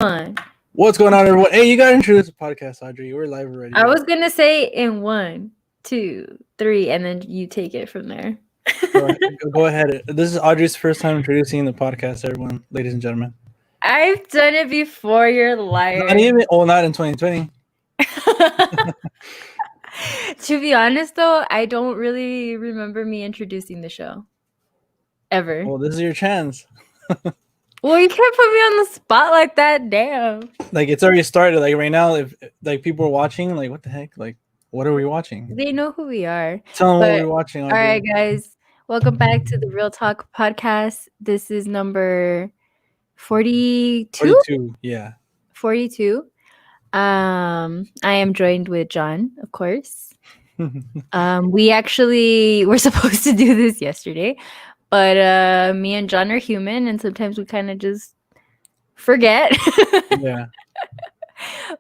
One. What's going on, everyone? Hey, you got to introduce the podcast, Audrey. We're live already. I was going to say in 1, 2, 3, and then you take it from there. Go ahead. This is Audrey's first time introducing the podcast, everyone, ladies and gentlemen. I've done it before, you're a liar. Not in 2020. To be honest, though, I don't really remember me introducing the show. Ever. Well, this is your chance. Well, you can't put me on the spot like that. Damn. Like, it's already started. Like, right now, if like people are watching, like, what the heck? Like, what are we watching? They know who we are. Tell them what we're watching. Audrey. All right, guys. Welcome back to the Real Talk podcast. This is number 42? 42, yeah. 42. I am joined with John, of course. We actually were supposed to do this yesterday, but me and John are human, and sometimes we kind of just forget. Yeah.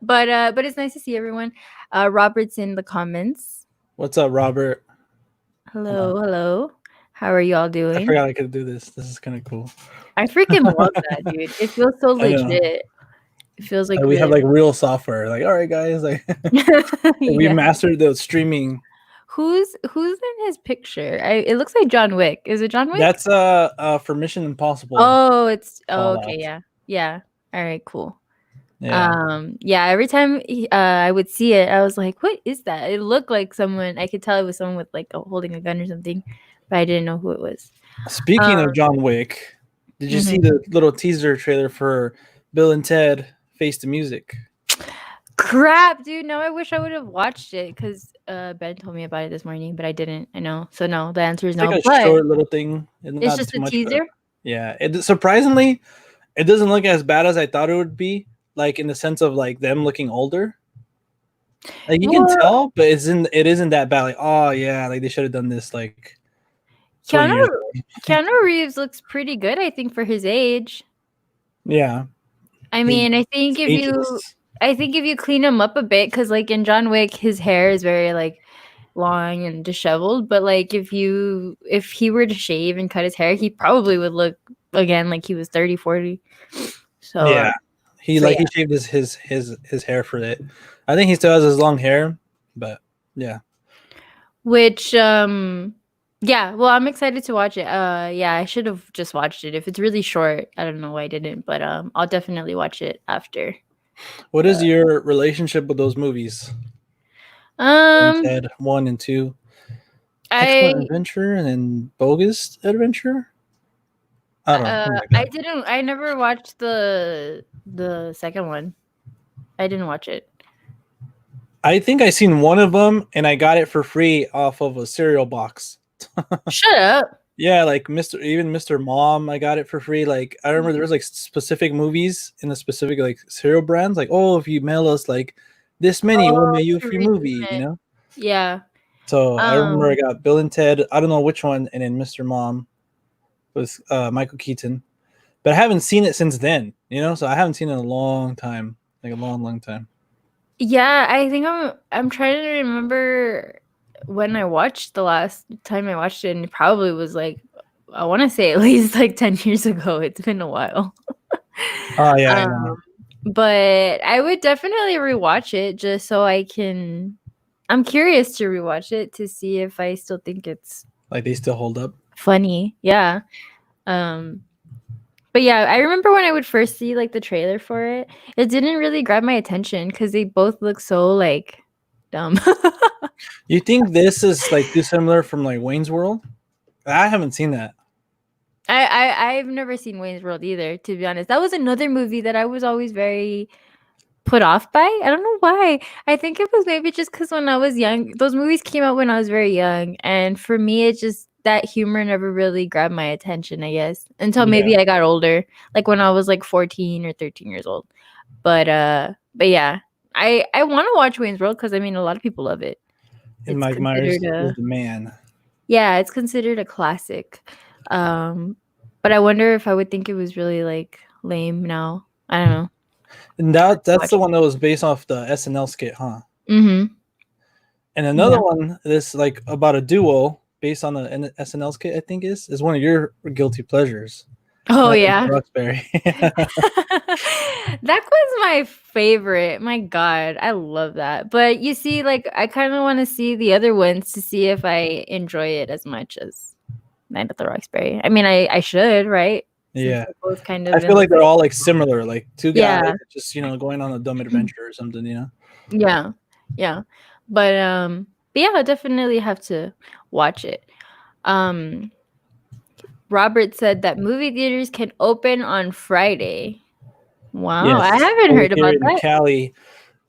But it's nice to see everyone. Robert's in the comments. What's up, Robert? Hello. How are y'all doing? I forgot I could do this. This is kind of cool. I freaking love that, dude. It feels so legit. It feels like we have like real software. Like, all right, guys, like we mastered the streaming. Who's in his picture? It looks like John Wick. Is it John Wick? That's for Mission Impossible. Oh, it's okay, yeah. All right, cool. Yeah. Every time I would see it, I was like, "What is that?" It looked like someone. I could tell it was someone with like holding a gun or something, but I didn't know who it was. Speaking of John Wick, did you see the little teaser trailer for Bill and Ted Face the Music? Crap, dude. No, I wish I would have watched it because Ben told me about it this morning, but I didn't. I know. So no, the answer is no. It's like a short little thing. It's just a teaser? Yeah. Surprisingly, it doesn't look as bad as I thought it would be, like in the sense of like them looking older. Like you can tell, but it isn't that bad. Like, oh yeah, like they should have done this like Keanu Reeves looks pretty good, I think, for his age. Yeah. I mean, I think if you clean him up a bit, because like in John Wick, his hair is very like long and disheveled. But like if he were to shave and cut his hair, he probably would look again like he was 30, 40. So yeah, he shaved his hair for it. I think he still has his long hair, but yeah. Which yeah, well, I'm excited to watch it. Yeah, I should have just watched it. If it's really short, I don't know why I didn't, but I'll definitely watch it after. What is your relationship with those movies? Ted 1 and 2. Excellent Adventure and then Bogus Adventure. I don't know. I never watched the second one. I didn't watch it. I think I seen one of them and I got it for free off of a cereal box. Shut up. Yeah, like Mr. Mom, I got it for free. Like I remember there was like specific movies in the specific like cereal brands. Like, oh, if you mail us like this many, we'll mail you a free movie, you know? Yeah. So I remember I got Bill and Ted, I don't know which one, and then Mr. Mom with Michael Keaton. But I haven't seen it since then, you know? So I haven't seen it in a long time. Like a long time. Yeah, I think I'm trying to remember when I watched the last time I watched it, and it probably was like, I want to say at least like 10 years ago. It's been a while. Oh, yeah, I know. But I would definitely rewatch it just so I'm curious to rewatch it to see if I still think it's like they still hold up. Funny. Yeah. But yeah, I remember when I would first see like the trailer for it, it didn't really grab my attention because they both look so like dumb. You think this is like too similar from like Wayne's World? I haven't seen that. I've never seen Wayne's World either, to be honest. That was another movie that I was always very put off by. I don't know why. I think it was maybe just because when I was young, those movies came out when I was very young, and for me, it just that humor never really grabbed my attention, I guess, until maybe I got older, like when I was like 14 or 13 years old. But yeah, I want to watch Wayne's World because I mean a lot of people love it. And Mike Myers is the man. Yeah, it's considered a classic. But I wonder if I would think it was really like lame now. I don't know. And that's the one that was based off the SNL skit, huh? Mm-hmm. And another one that's like about a duo based on the SNL skit, I think is one of your guilty pleasures. Oh yeah. Roxbury. That was my favorite. My God, I love that. But you see, like, I kind of want to see the other ones to see if I enjoy it as much as Night at the Roxbury. I mean, I should, right? Since Yeah. they're both kind I of feel in like the they're all like similar, like two guys yeah, just going on a dumb adventure or something, yeah, yeah. But yeah, I definitely have to watch it. Robert said that movie theaters can open on Friday. Wow, I Yes, haven't over heard here about in that. Cali,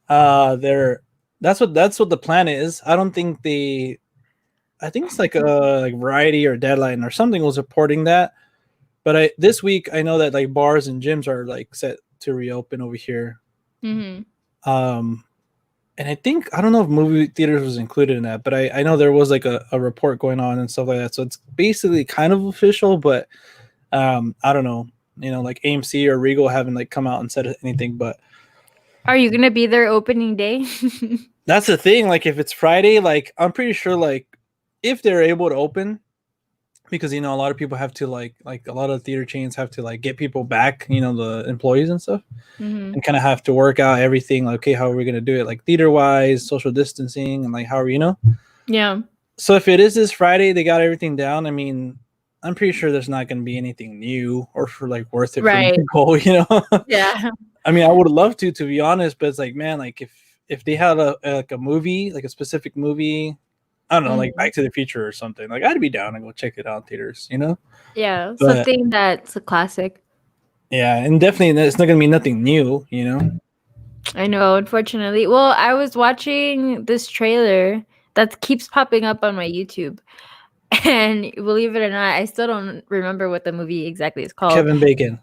they're that's what the plan is. I don't think I think it's like a like Variety or Deadline or something was reporting that. But this week I know that like bars and gyms are like set to reopen over here. Mm-hmm. And I think I don't know if movie theaters was included in that, but I know there was like a report going on and stuff like that. So it's basically kind of official, but I don't know. Like AMC or Regal haven't like come out and said anything, but Are you gonna be there opening day? that's the thing. Like if it's Friday, like I'm pretty sure like if they're able to open, because a lot of people have to like a lot of theater chains have to like get people back, the employees and stuff, Mm-hmm. and kind of have to work out everything. Like, okay, how are we gonna do it? Like theater wise, social distancing, and like how are Yeah. So if it is this Friday, they got everything down. I mean, I'm pretty sure there's not going to be anything new or for like worth it for me Right. to go. Yeah. I mean, I would love to be honest, but it's like, man, like if they had a movie, like a specific movie, I don't know, like Back to the Future or something, like I'd be down and go check it out in theaters. Yeah. But, Something that's a classic. Yeah, and definitely it's not going to be nothing new. I know, unfortunately. Well, I was watching this trailer that keeps popping up on my YouTube. And believe it or not, I still don't remember what the movie exactly is called. Kevin Bacon.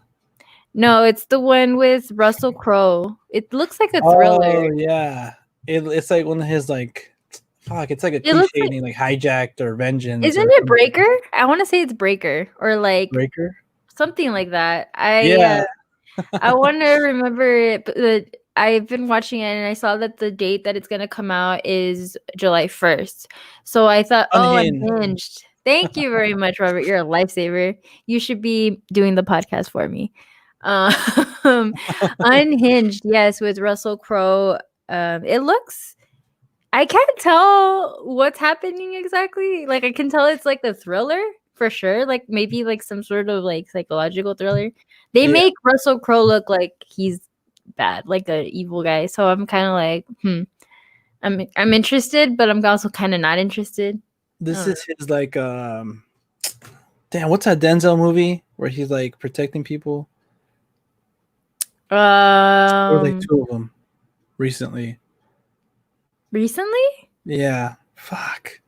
No, it's the one with Russell Crowe. It looks like a thriller. Oh yeah, it's like one of his like, fuck, it's like a cliche name, like Hijacked or Vengeance. Isn't it Breaker? I want to say it's Breaker or like Breaker, something like that. Yeah. I want to remember it, but I've been watching it and I saw that the date that it's gonna come out is July 1st. So I thought, Unhinged. Thank you very much, Robert. You're a lifesaver. You should be doing the podcast for me. Unhinged, yes, with Russell Crowe. It looks. I can't tell what's happening exactly. Like I can tell it's like the thriller for sure. Like maybe like some sort of like psychological thriller. They make Russell Crowe look like he's bad, like an evil guy. So I'm kind of like, I'm interested, but I'm also kind of not interested. This is his like damn, what's that Denzel movie where he's like protecting people? There were like two of them recently. Yeah. Fuck.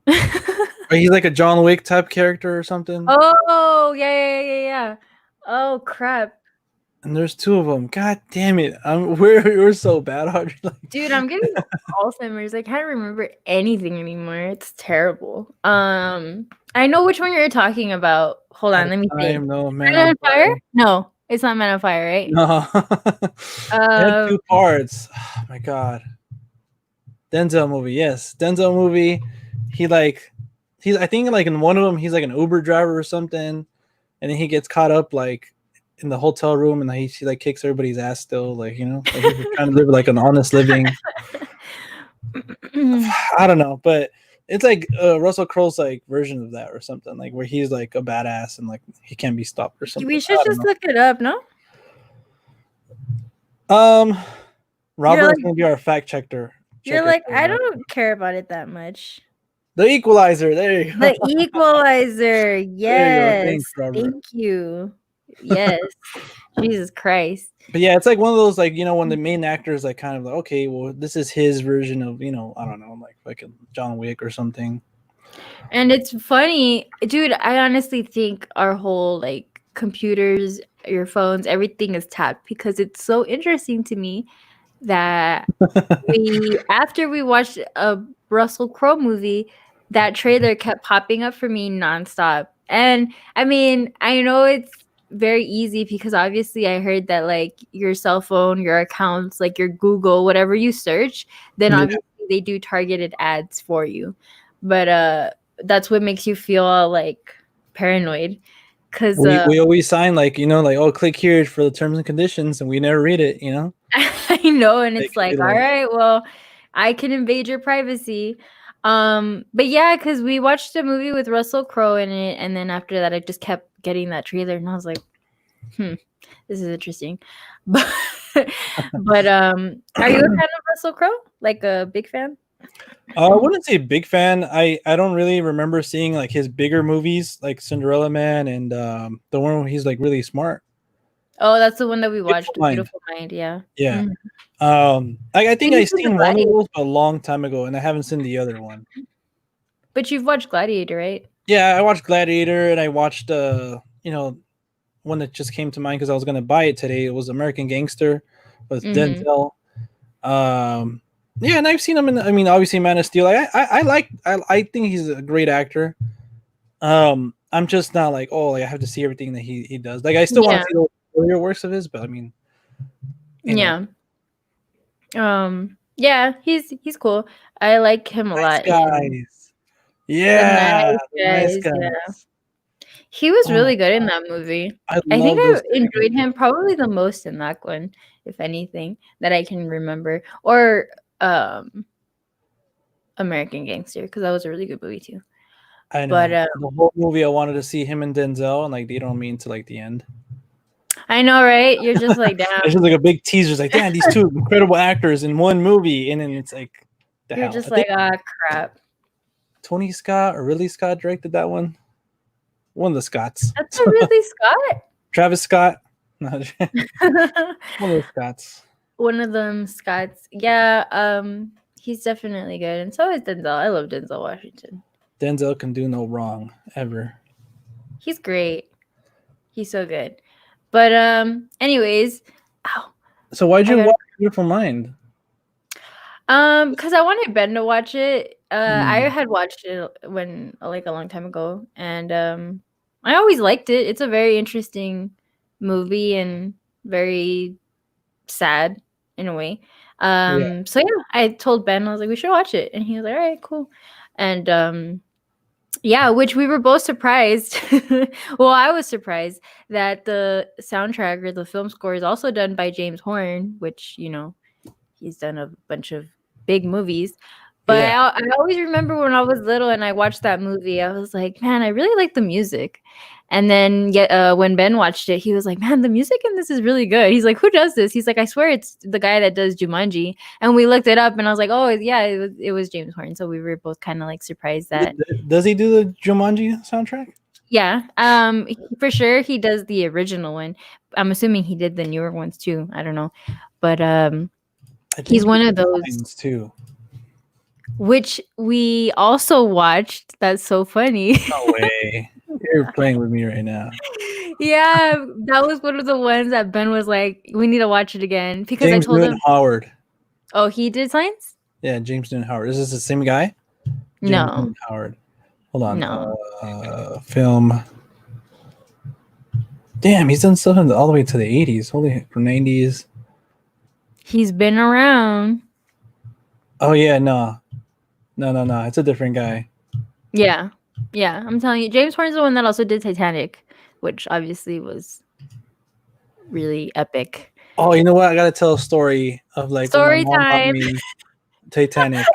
Or he's like a John Wick type character or something. Oh, yeah. Oh, crap. And there's two of them. God damn it. We're so bad, Audrey. Dude, I'm getting Alzheimer's. I can't remember anything anymore. It's terrible. I know which one you're talking about. Hold on, let me think. No, Man on Fire? No, it's not Man on Fire, right? No. It had two parts. Oh my god. Denzel movie, yes. Denzel movie. I think like in one of them he's like an Uber driver or something, and then he gets caught up like in the hotel room and he like kicks everybody's ass still, like like he's trying to live like an honest living. I don't know, but it's like Russell Crowe's like version of that or something, like where he's like a badass and like he can't be stopped or something. We should just look it up, no? Robert's gonna be our fact checker. You're like, I don't care about it that much. The Equalizer, there you go. The Equalizer, yes. Thank you. Yes. Jesus Christ. But yeah, it's like one of those like, when the main actor is like kind of like, okay, well, this is his version of, I don't know, like a John Wick or something. And it's funny, dude, I honestly think our whole like computers, your phones, everything is tapped because it's so interesting to me that after we watched a Russell Crowe movie, that trailer kept popping up for me nonstop. And I mean, I know it's very easy because obviously I heard that like your cell phone, your accounts, like your Google, whatever you search, then obviously they do targeted ads for you. But that's what makes you feel all like paranoid. because we always sign like, like, oh, click here for the terms and conditions, and we never read it. I know, and it's They like, all right, well, I can invade your privacy. But yeah, because we watched a movie with Russell Crowe in it, and then after that, I just kept getting that trailer, and I was like, this is interesting. But are you a fan of Russell Crowe? Like a big fan? I wouldn't say big fan. I don't really remember seeing like his bigger movies, like Cinderella Man and the one where he's like really smart. Oh, that's the one that we watched, Beautiful Mind. Beautiful Mind. Yeah. Yeah. Mhm. I think He I did the seen one of Gladiator. those a long time ago, and I haven't seen the other one. But you've watched Gladiator, right? Yeah, I watched Gladiator, and I watched one that just came to mind because I was gonna buy it today. It was American Gangster with Denzel. Yeah, and I've seen him in. I mean, obviously, Man of Steel. I think he's a great actor. I'm just not like, oh, like I have to see everything that he does. Like I still want to see the earlier works of his, but I mean, yeah. Yeah, he's cool. I like him a lot. Guys. Yeah, Nice guys. Yeah. He was really good in that movie. I think I enjoyed him probably the most in that one, if anything, that I can remember. Or American Gangster, because that was a really good movie too. I know. But the whole movie, I wanted to see him and Denzel, and like they don't mean to like the end. I know, right? You're just like, damn. It's just like a big teaser. It's like, damn, these two incredible actors in one movie, and then it's like, you're just like, crap. Tony Scott or Ridley Scott directed that one. One of the Scotts. That's a Ridley Scott. Travis Scott. One of the Scotts. One of them Scotts. Yeah. He's definitely good, and so is Denzel. I love Denzel Washington. Denzel can do no wrong ever. He's great. He's so good. But anyways, so why'd you watch Beautiful Mind? Because I wanted Ben to watch it. I had watched it when like a long time ago, and I always liked it. It's a very interesting movie and very sad in a way. So yeah, I told Ben, I was like, we should watch it, and he was like, all right, cool. And yeah, which we were both surprised. Well, I was surprised that the soundtrack or the film score is also done by James Horner, which, he's done a bunch of big movies. But I always remember when I was little and I watched that movie, I was like, man, I really like the music. And then when Ben watched it, he was like, man, the music in this is really good. He's like, who does this? He's like, I swear it's the guy that does Jumanji. And we looked it up and I was like, oh, yeah, it was James Horner. So we were both kind of like surprised that. Does he do the Jumanji soundtrack? Yeah, for sure he does the original one. I'm assuming he did the newer ones too. I don't know. But he's one of those too. Which we also watched. That's so funny. No way. You're playing with me right now. Yeah, that was one of the ones that Ben was like, we need to watch it again. Because James I told Newton Howard. Oh, he did Signs? Yeah, James Newton Howard. Is this the same guy? James No. Newton Howard. Hold on. No. Film. Damn, he's done stuff all the way to the 80s. Holy, from 90s. He's been around. Oh, yeah, no. No. It's a different guy. Yeah. Yeah, I'm telling you. James Horner's the one that also did Titanic, which obviously was really epic. Oh, you know what? I got to tell a story of like story time. Titanic.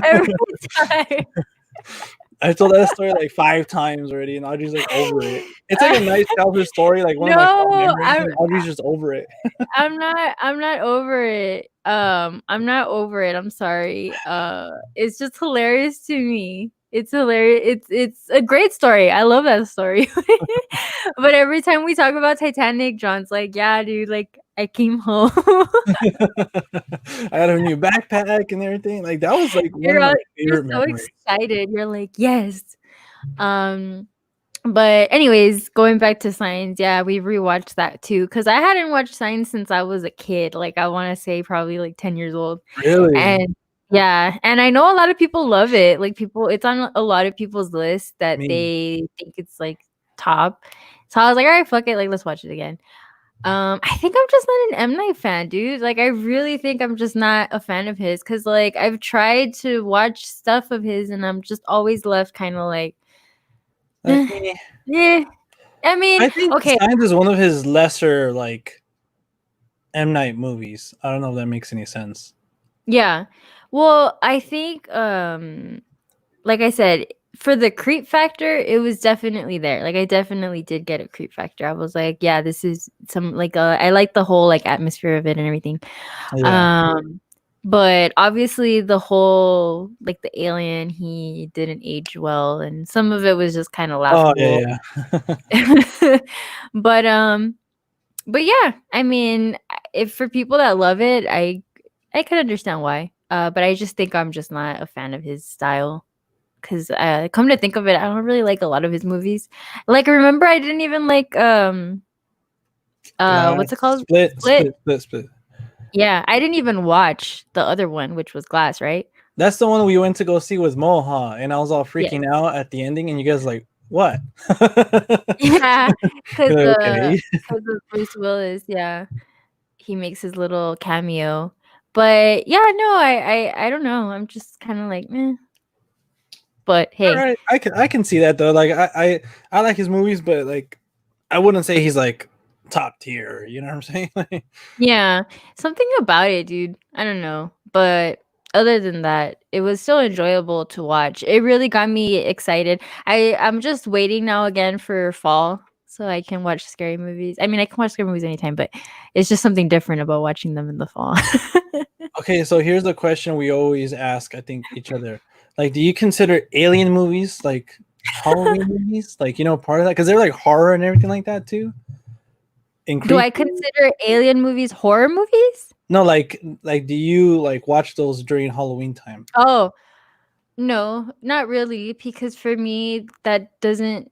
Every time. I told that story like 5 times already, and Audrey's like over it. It's like a nice childhood story, like one of my memories. Audrey's just over it. I'm not over it. I'm not over it. I'm sorry. It's just hilarious to me. It's hilarious. It's a great story. I love that story. But every time we talk about Titanic, John's like, yeah, dude, like I came home. I had a new backpack and everything. Like that was like one of my favorite memories. So excited. You're like, yes. But anyways, going back to Signs, yeah, we rewatched that too because I hadn't watched Signs since I was a kid. Like I want to say probably like 10 years old. Really? And yeah, and I know a lot of people love it. Like it's on a lot of people's list that they think it's like top. So I was like, all right, fuck it, like let's watch it again. I think I'm just not an M. Night fan, dude. Like I really think I'm just not a fan of his because like I've tried to watch stuff of his and I'm just always left kind of like Yeah. I mean, I think okay. Signs is one of his lesser like M. Night movies. I don't know if that makes any sense. Yeah. Well, I think like I said, for the creep factor, it was definitely there. Like I definitely did get a creep factor. I was like, yeah, this is some like I like the whole like atmosphere of it and everything. Yeah. But obviously the whole like the alien, he didn't age well and some of it was just kind of Oh laughable. yeah, but but yeah, I mean, if for people that love it, I can understand why. But I just think I'm just not a fan of his style. Cause come to think of it, I don't really like a lot of his movies. Like, remember, I didn't even like what's it called? Split. Split. Yeah, I didn't even watch the other one, which was Glass, right? That's the one we went to go see with Mo, huh? And I was all Yeah, freaking out at the ending, and you guys like, what? yeah, because You're like, okay. because of Bruce Willis. Yeah, he makes his little cameo. But yeah, no, I don't know. I'm just kind of like, eh. But All hey, right, I can see that though. Like I like his movies, but like I wouldn't say he's like top tier. You know what I'm saying? Like, yeah, something about it, dude. I don't know. But other than that, it was still enjoyable to watch. It really got me excited. I'm just waiting now again for fall so I can watch scary movies. I mean, I can watch scary movies anytime, but it's just something different about watching them in the fall. okay, so here's the question we always ask. I think each other. Like, do you consider alien movies like Halloween movies? Like, you know, part of that because they're like horror and everything like that too. And Do I creepy. consider alien movies horror movies? No, like do you like watch those during Halloween time? Oh, no, not really, because for me that doesn't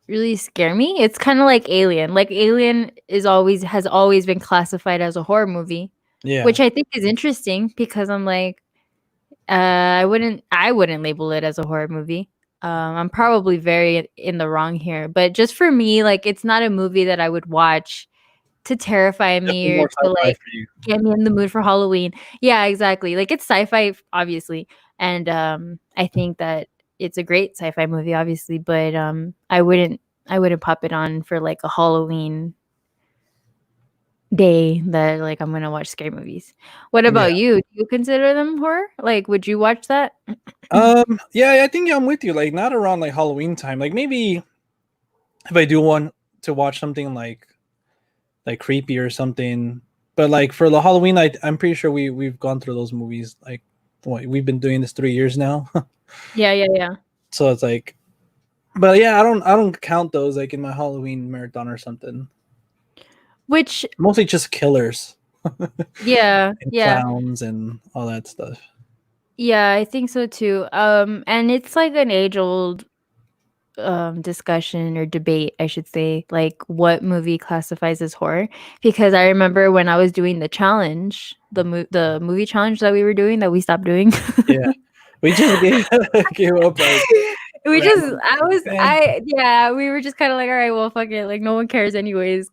really scare me. It's kind of like Alien. Like Alien is always has always been classified as a horror movie, Yeah. which I think is interesting because I'm like, I wouldn't label it as a horror movie. I'm probably very in the wrong here, but just for me, like it's not a movie that I would watch to terrify Definitely me or more to sci-fi like for you. get me in the mood for Halloween. Yeah, exactly. Like it's sci-fi, obviously, and I think that it's a great sci-fi movie, obviously. But I wouldn't pop it on for like a Halloween day that like I'm gonna watch scary movies. What Yeah. about you? Do you consider them horror? Like, would you watch that? Yeah, I think I'm with you. Like not around like Halloween time. Like maybe if I do want to watch something like creepy or something. But like for the Halloween, I'm pretty sure we've gone through those movies. Like what, we've been doing this 3 years now. Yeah, yeah, yeah. So it's like but yeah, I don't count those like in my Halloween marathon or something. Which, Mostly just killers yeah, and yeah. clowns and all that stuff. Yeah, I think so too. And it's like an age-old discussion or debate, I should say, like what movie classifies as horror. Because I remember when I was doing the challenge, the movie challenge that we were doing that we stopped doing. Yeah. We just gave up like We just random. I was Eh. I yeah, we were just kind of like, all right, well, fuck it, like no one cares anyways.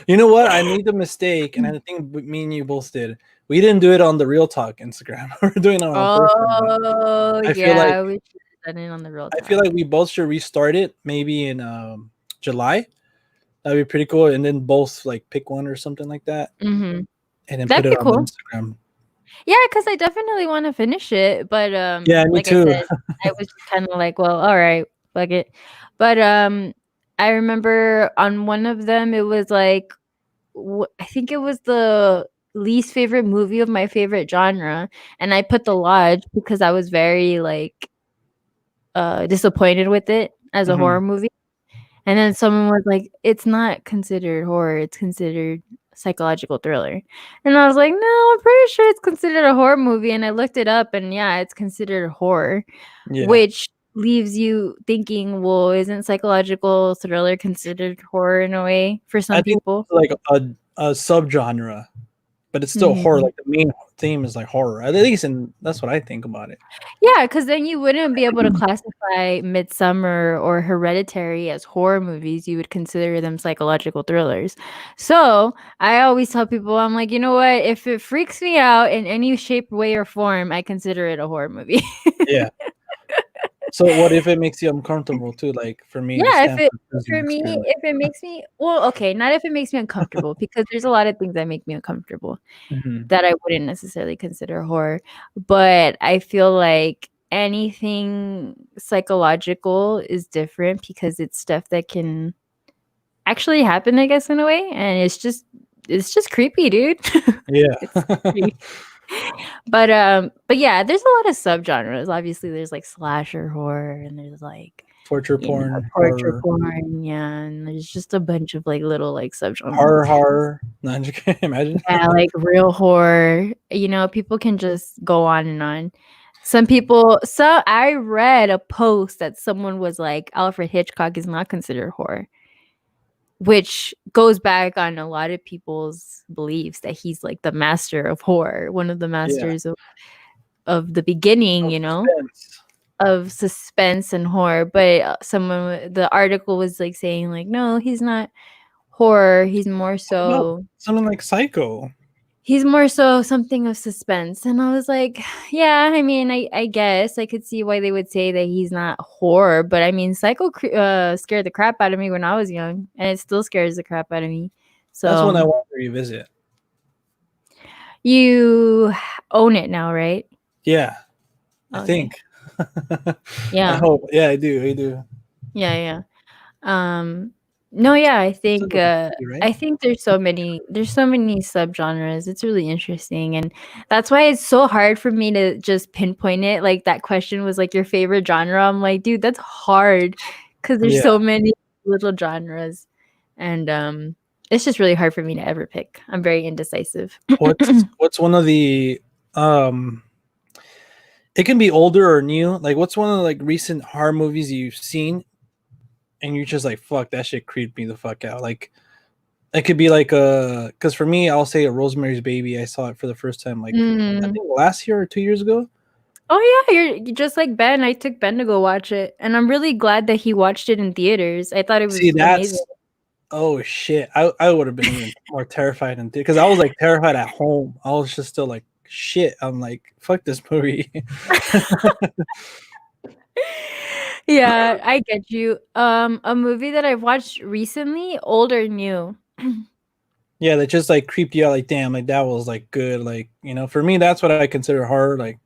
You know what? I made the mistake, and I think me and you both did. We didn't do it on the Real Talk Instagram. We're doing it on a personal one. Oh, I feel like yeah, we should have done it on the real I feel talk. like we both should restart it maybe in July. That'd be pretty cool, and then both like pick one or something like that, Mhm. and then put That'd it be on the cool. Instagram. Yeah, because I definitely wanna finish it, but, Yeah, me like I too. said, I was just kinda like, "Well, alright, fuck it." But, I remember on one of them, it was like, I think it was the least favorite movie of my favorite genre, and I put The Lodge because I was very, like, disappointed with it as a Hmm. horror movie. And then someone was like, "It's not considered horror, it's considered psychological thriller." And I was like, "No, I'm pretty sure it's considered a horror movie." And I looked it up and yeah, it's considered horror, Yeah, which leaves you thinking, well, isn't psychological thriller considered horror in a way for I some think people? it's like a subgenre, but it's still horror. Mhm. Like the main theme is like horror. At least, and that's what I think about it. Yeah, because then you wouldn't be able to classify Midsummer or Hereditary as horror movies, you would consider them psychological thrillers. So, I always tell people, I'm like, "You know what? If it freaks me out in any shape, way, or form, I consider it a horror movie." Yeah. So what if it makes you uncomfortable too? Like for me, the Yeah, Stanford prison for me, experiment. if it makes me well, okay, not if it makes me uncomfortable, because there's a lot of things that make me uncomfortable that I wouldn't necessarily consider horror. But I feel like anything psychological is different because it's stuff that can actually happen, I guess, in a way, and it's just creepy, dude. Yeah. It's creepy. But yeah, there's a lot of subgenres. Obviously, there's like slasher horror, and there's like Torture porn, torture horror, porn, yeah, and there's just a bunch of like little like subgenres. horror. No, I'm just kidding. Imagine. Yeah, like real horror. People can just go on and on. So I read a post that someone was like, Alfred Hitchcock is not considered horror, which goes back on a lot of people's beliefs that he's like the master of horror, one of the Yeah. masters of the beginning, Suspense. of suspense and horror. But the article was like saying like, no, he's not horror. He's more so something like Psycho. He's more so something of suspense. And I was like, yeah, I mean, I guess I could see why they would say that he's not horror. But I mean, Psycho scared the crap out of me when I was young. And it still scares the crap out of me. So that's one I want to revisit. You own it now, right? Yeah. I think. Yeah. I hope. Yeah, I do. Yeah. No, yeah, I think right? I think there's so many subgenres. It's really interesting, and that's why it's so hard for me to just pinpoint it. Like that question was like your favorite genre. I'm like, dude, that's hard because there's so many little genres, and it's just really hard for me to ever pick. I'm very indecisive. What's one of the it can be older or new. Like what's one of the like recent horror movies you've seen and you're just like, fuck, that shit creeped me the fuck out. Like it could be like because for me, I'll say a Rosemary's Baby. I saw it for the first time like I think last year or 2 years ago. Oh yeah, you're just like Ben. I took Ben to go watch it, and I'm really glad that he watched it in theaters. I thought it was amazing. Oh shit! I would have been even more terrified in because I was like terrified at home. I was just still like shit. I'm like fuck this movie. Yeah, I get you. A movie that I've watched recently, old or new. Yeah, that just like creeped you out. Like damn, like that was like good. Like for me, that's what I consider horror. Like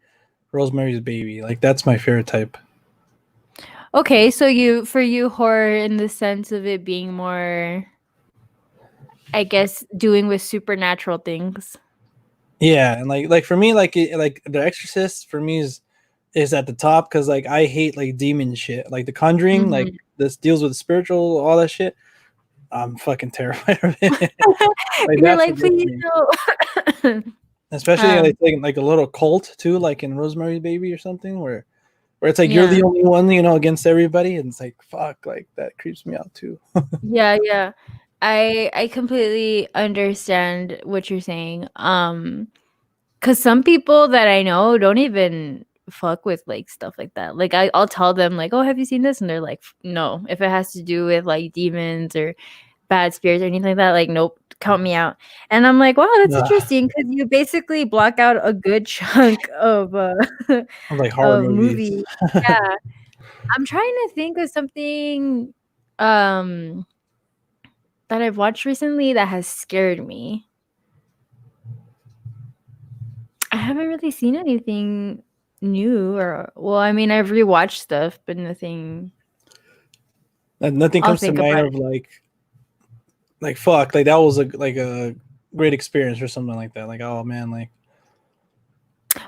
Rosemary's Baby. Like that's my favorite type. Okay, so for you horror in the sense of it being more, I guess, doing with supernatural things. Yeah, and like for me, like The Exorcist for me is at the top because like I hate like demon shit. Like The Conjuring, like this deals with spiritual, all that shit. I'm fucking terrified of it. Like, you're like, please no. Especially like a little cult too, like in Rosemary's Baby or something, where it's like you're the only one, against everybody, and it's like fuck, like that creeps me out too. Yeah. I completely understand what you're saying. Because some people that I know don't even fuck with like stuff like that. Like I'll tell them like, oh, have you seen this? And they're like, no. If it has to do with like demons or bad spirits or anything like that, like nope, count me out. And I'm like, wow, that's interesting because you basically block out a good chunk of like horror movies. Yeah. I'm trying to think of something that I've watched recently that has scared me. I haven't really seen anything new I mean, I've rewatched stuff, but nothing. Nothing comes to mind of like fuck, like that was a great experience or something like that. Like oh man, like.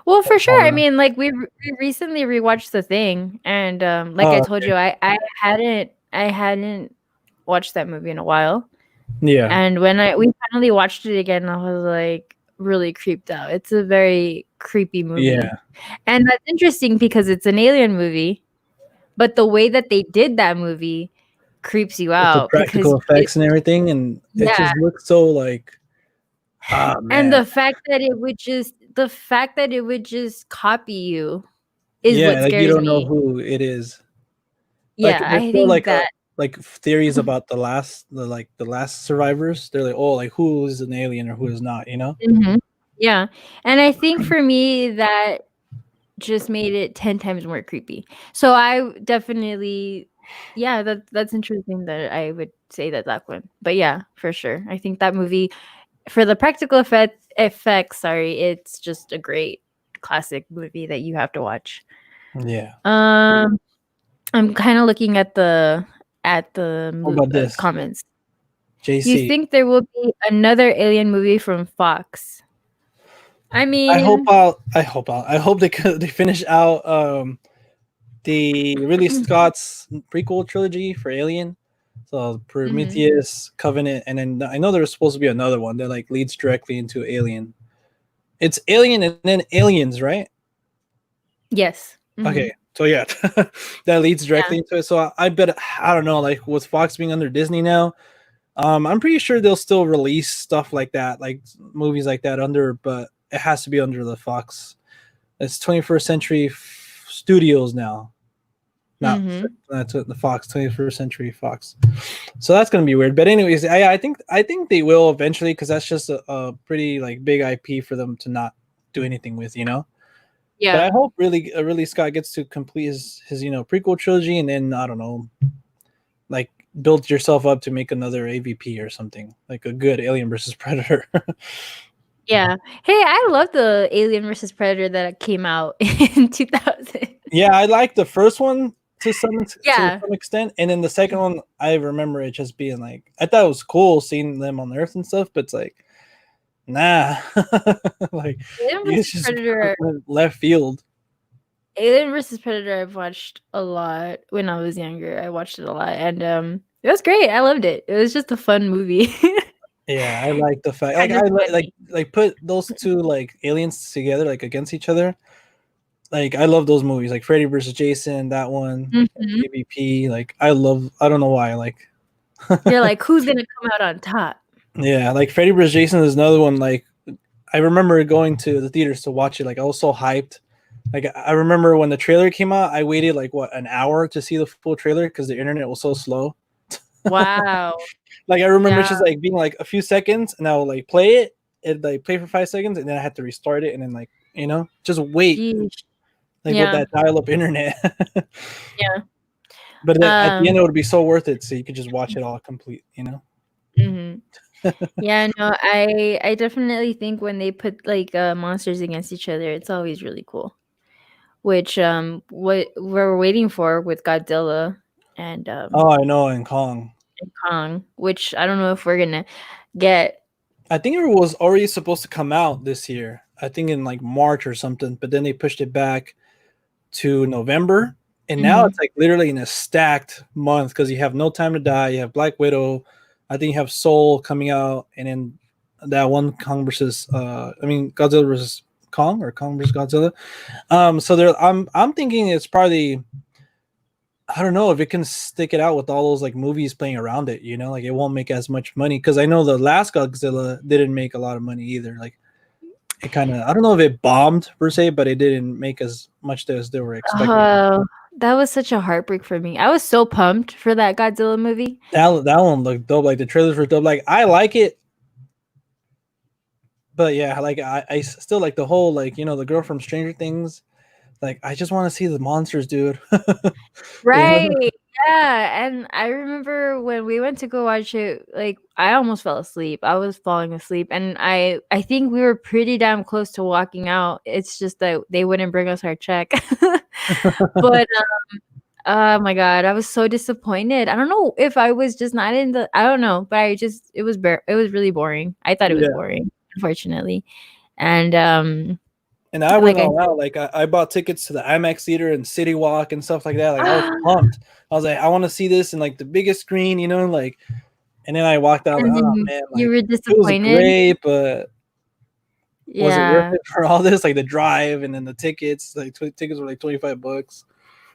Well, for sure. I mean, like we recently rewatched The Thing, and I told you, I hadn't watched that movie in a while. Yeah. And when we finally watched it again, I was like really creeped out. It's a very creepy movie. Yeah. And that's interesting because it's an alien movie, but the way that they did that movie creeps you out. The practical effects and everything, and it just looks so like and the fact that it would just copy you is what scares me. Like you don't know who it is. Yeah, like, I think that like theories about the last survivors. They're like, oh, like who is an alien or who is not, Yeah, and I think for me that just made it 10 times more creepy. So I definitely, yeah, that's interesting that I would say that one. But yeah, for sure. I think that movie, for the practical effects, sorry, it's just a great classic movie that you have to watch. Yeah. I'm kind of looking at the What about this? comments. Do you JC. think there will be another Alien movie from Fox? I mean, I hope they finish out the Ridley Scott's prequel trilogy for Alien. So Prometheus, Covenant, and then I know there's supposed to be another one that like leads directly into Alien. It's Alien and then Aliens, right? Yes. Okay. So yeah, that leads directly into it. So I bet, I don't know, like with Fox being under Disney now, I'm pretty sure they'll still release stuff like that, like movies like that under, but it has to be under the Fox. It's 21st Century Studios now. Not that's the Fox, 21st Century Fox. So that's gonna be weird. But anyways, I think they will eventually, because that's just a pretty like big IP for them to not do anything with, you know. Yeah. But I hope really Scott gets to complete his prequel trilogy, and then I don't know, like build yourself up to make another AVP or something, like a good Alien versus Predator. Yeah. Hey, I love the Alien versus Predator that came out in 2000. Yeah, I like the first one to some Yeah. extent, and then the second one, I remember it just being like, I thought it was cool seeing them on Earth and stuff, but it's like, nah, like it's just Predator, left field. Alien versus Predator, I've watched a lot when I was younger. I watched it a lot, and it was great. I loved it. It was just a fun movie. Yeah, I like the fact, like I put those two like aliens together, like against each other. Like I love those movies, like Freddy versus Jason, that one, AVP. Like I don't know why, like you're like, who's gonna come out on top? Yeah, like Freddy vs. Jason is another one. Like I remember going to the theaters to watch it. Like I was so hyped. Like I remember when the trailer came out, I waited like an hour to see the full trailer because the internet was so slow. Wow. Like I remember just like being like a few seconds, and I would like play it like play for 5 seconds, and then I had to restart it, and then like just wait. Jeez. Like with that dial-up internet. Yeah. But at the end, it would be so worth it, so you could just watch it all complete, you know. Yeah, no, I definitely think when they put like monsters against each other, it's always really cool. Which what we're waiting for with Godzilla and oh, I know, and Kong, which I don't know if we're gonna get. I think it was already supposed to come out this year. I think in like March or something, but then they pushed it back to November, and now it's like literally in a stacked month because you have No Time to Die, you have Black Widow, I think you have Soul coming out, and then that one Kong versus Godzilla versus Kong, or Kong versus Godzilla. So I'm thinking it's probably, I don't know if it can stick it out with all those like movies playing around it, you know, like it won't make as much money, because I know the last Godzilla didn't make a lot of money either. Like it kind of, I don't know if it bombed per se, but it didn't make as much as they were expecting. Oh, that was such a heartbreak for me. I was so pumped for that Godzilla movie. That one looked dope. Like the trailers were dope. Like I like it, but yeah, like I still like the whole, like, you know, the girl from Stranger Things. Like I just want to see the monsters, dude. Right. You know? Yeah, and I remember when we went to go watch it, like I almost fell asleep. I was falling asleep, and I think we were pretty damn close to walking out. It's just that they wouldn't bring us our check. But oh my god, I was so disappointed. I don't know if I was just not in the, I don't know, but it was really boring. I thought it was boring, unfortunately. And I went all out. Like I bought tickets to the IMAX theater and City Walk and stuff like that. Like I was pumped. I was like, I want to see this in like the biggest screen, you know, like. And then I walked out like, oh man, like, you were disappointed. It was great, but was it worth it for all this? Like the drive and then the tickets, like tickets were like $25.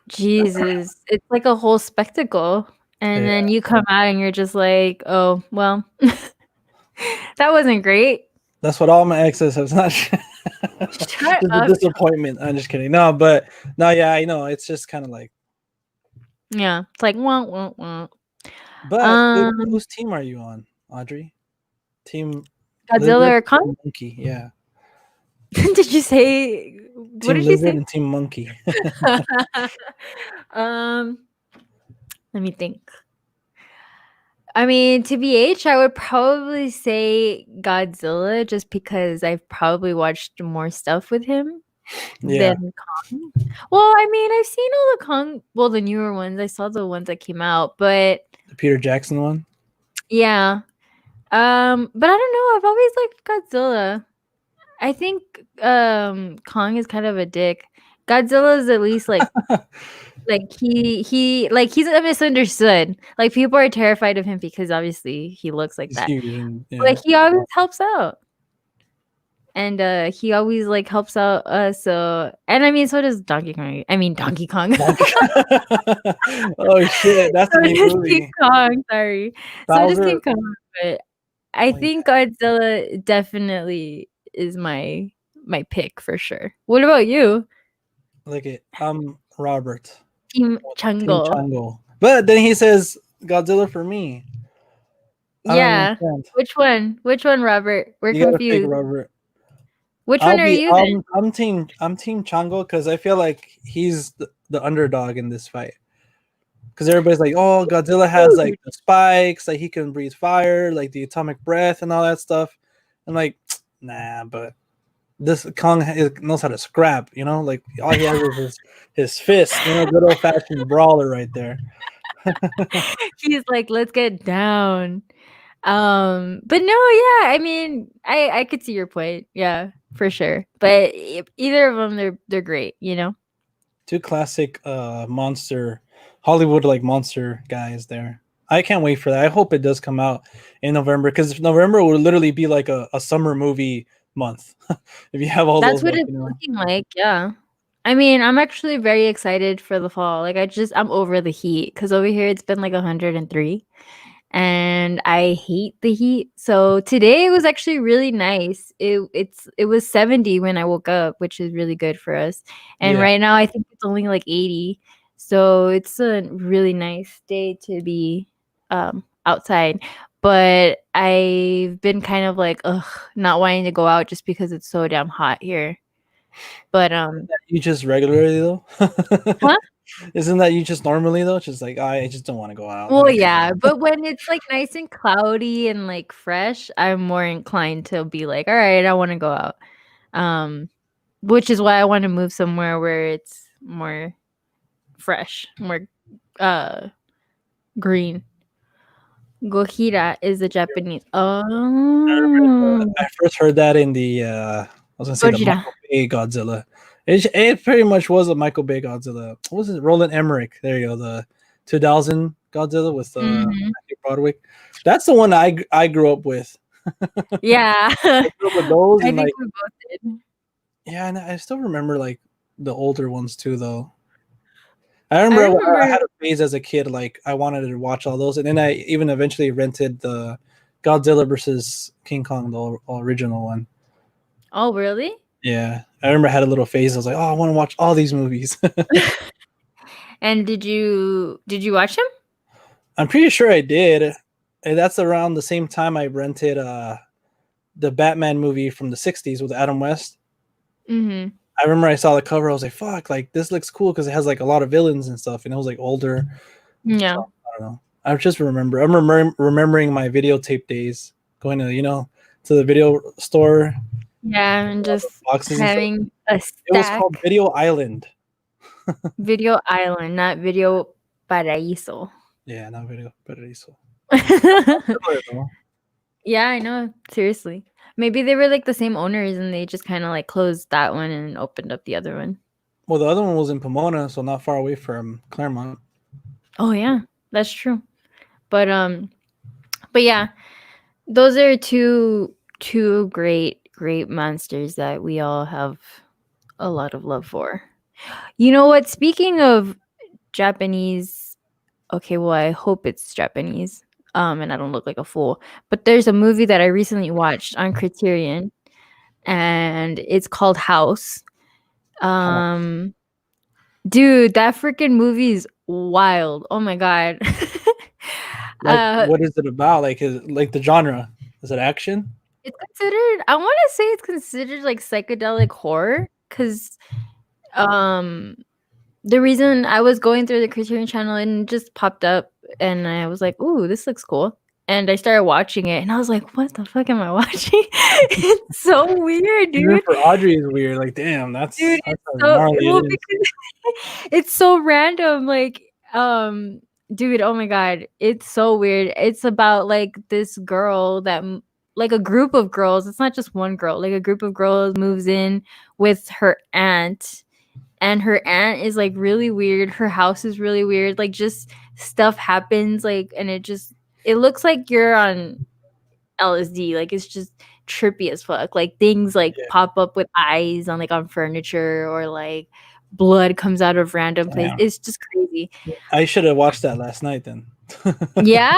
Jesus, it's like a whole spectacle. And then you come out and you're just like, oh well, that wasn't great. That's what all my exes have. Not shut up. Disappointment. I'm just kidding. No, but no, yeah, I know. It's just kind of like, yeah, it's like wah. But whose team are you on, Audrey? Team Godzilla or Kong? Monkey, yeah. Did you say what Team did you Lizard say? and Team Monkey. Let me think. I mean, TBH, I would probably say Godzilla just because I've probably watched more stuff with him Yeah. than Kong. Well, I mean, I've seen all the Kong, well, the newer ones. I saw the ones that came out, but The Peter Jackson one. yeah. But I don't know. I've always liked Godzilla. I think Kong is kind of a dick. Godzilla is at least like he's misunderstood. Like people are terrified of him because obviously he looks like He's that. huge and But he always helps out. And he always like helps out us. So and I mean so does Donkey Kong. I mean Donkey Kong. Oh shit, that's a new King movie. Kong, sorry. So does King Bowser. Kong, but I think Godzilla definitely is my pick for sure. What about you? Look it. I'm Robert. Team Team Chango. Chango. But then he says Godzilla for me. I don't Yeah. understand. Which one? Which one, Robert? We're You gotta pick confused. Robert. Which one are you then? I'm Team Chango because I feel like he's the underdog in this fight. Because everybody's like, oh, Godzilla has like the spikes, like he can breathe fire, like the atomic breath and all that stuff. I'm like, nah, but this Kong knows how to scrap, you know, like all he has is his fist, you know, good old fashioned brawler right there. He's like, let's get down. But no, yeah, I mean, I could see your point. Yeah, for sure. But either of them, they're great, you know. Two classic monster Hollywood like monster guys there. I can't wait for that. I hope it does come out in November because November will literally be like a summer movie month. If you have all That's those, what like, it's looking like. Yeah. I mean, I'm actually very excited for the fall. Like, I'm over the heat because over here it's been like 103 and I hate the heat. So today it was actually really nice. It was 70 when I woke up, which is really good for us. And yeah. right now I think it's only like 80. So it's a really nice day to be outside. But I've been kind of like not wanting to go out just because it's so damn hot here. But You just regularly though? huh? Isn't that you just normally though? Just like I just don't want to go out. Well, yeah, but when it's like nice and cloudy and like fresh, I'm more inclined to be like, all right, I want to go out. Which is why I want to move somewhere where it's more fresh, more green. Gojira is a Japanese. Oh, I first heard that in the I was gonna say the Gojira. Michael Bay Godzilla. It pretty much was a Michael Bay Godzilla. What was it? Roland Emmerich. There you go. The 2000 Godzilla with Matthew Broderick. That's the one I grew up with. Yeah, I grew up with those I and think like we both did. yeah, and I still remember like the older ones too though. I remember I had a phase as a kid like I wanted to watch all those, and then I even eventually rented the Godzilla versus King Kong, the original one. Oh, really? Yeah, I remember I had a little phase. I was like, oh, I want to watch all these movies. And did you watch them? I'm pretty sure I did. And that's around the same time I rented the Batman movie from the 60s with Adam West. Mm-hmm. I remember I saw the cover. I was like, fuck, like this looks cool because it has like a lot of villains and stuff. And it was like older. Yeah. So, I don't know. I just remember. I'm remembering my videotape days going to, to the video store. Yeah, and just having a stack. It was called Video Island. Video Island, not Video Paraíso. Yeah, not Video Paraíso. Yeah, I know. Seriously. Maybe they were like the same owners and they just kind of like closed that one and opened up the other one. Well, the other one was in Pomona, so not far away from Claremont. Oh yeah, that's true. But yeah, those are two great monsters that we all have a lot of love for. You know what? Speaking of Japanese, okay, well, I hope it's Japanese. And I don't look like a fool. But there's a movie that I recently watched on Criterion, and it's called House. Dude, that freaking movie is wild. Oh my god. Like, what is it about? Like, is like the genre? Is it action? It's considered. I want to say it's considered like psychedelic horror because the reason I was going through the Criterion channel and it just popped up and I was like, "Ooh, this looks cool." And I started watching it and I was like, "What the fuck am I watching?" It's so weird, Even dude. for Audrey is weird. Like, damn, Dude, that's it's how so gnarly well it is. because it's so random. Dude, oh my god, it's so weird. It's about like this girl like a group of girls. It's not just one girl. Like a group of girls moves in with her aunt, and her aunt is like really weird. Her house is really weird. Like just stuff happens. And it looks like you're on LSD. Like it's just trippy as fuck. Like things like Yeah. pop up with eyes on furniture or like blood comes out of random places. Damn. It's just crazy. I should have watched that last night then. Yeah,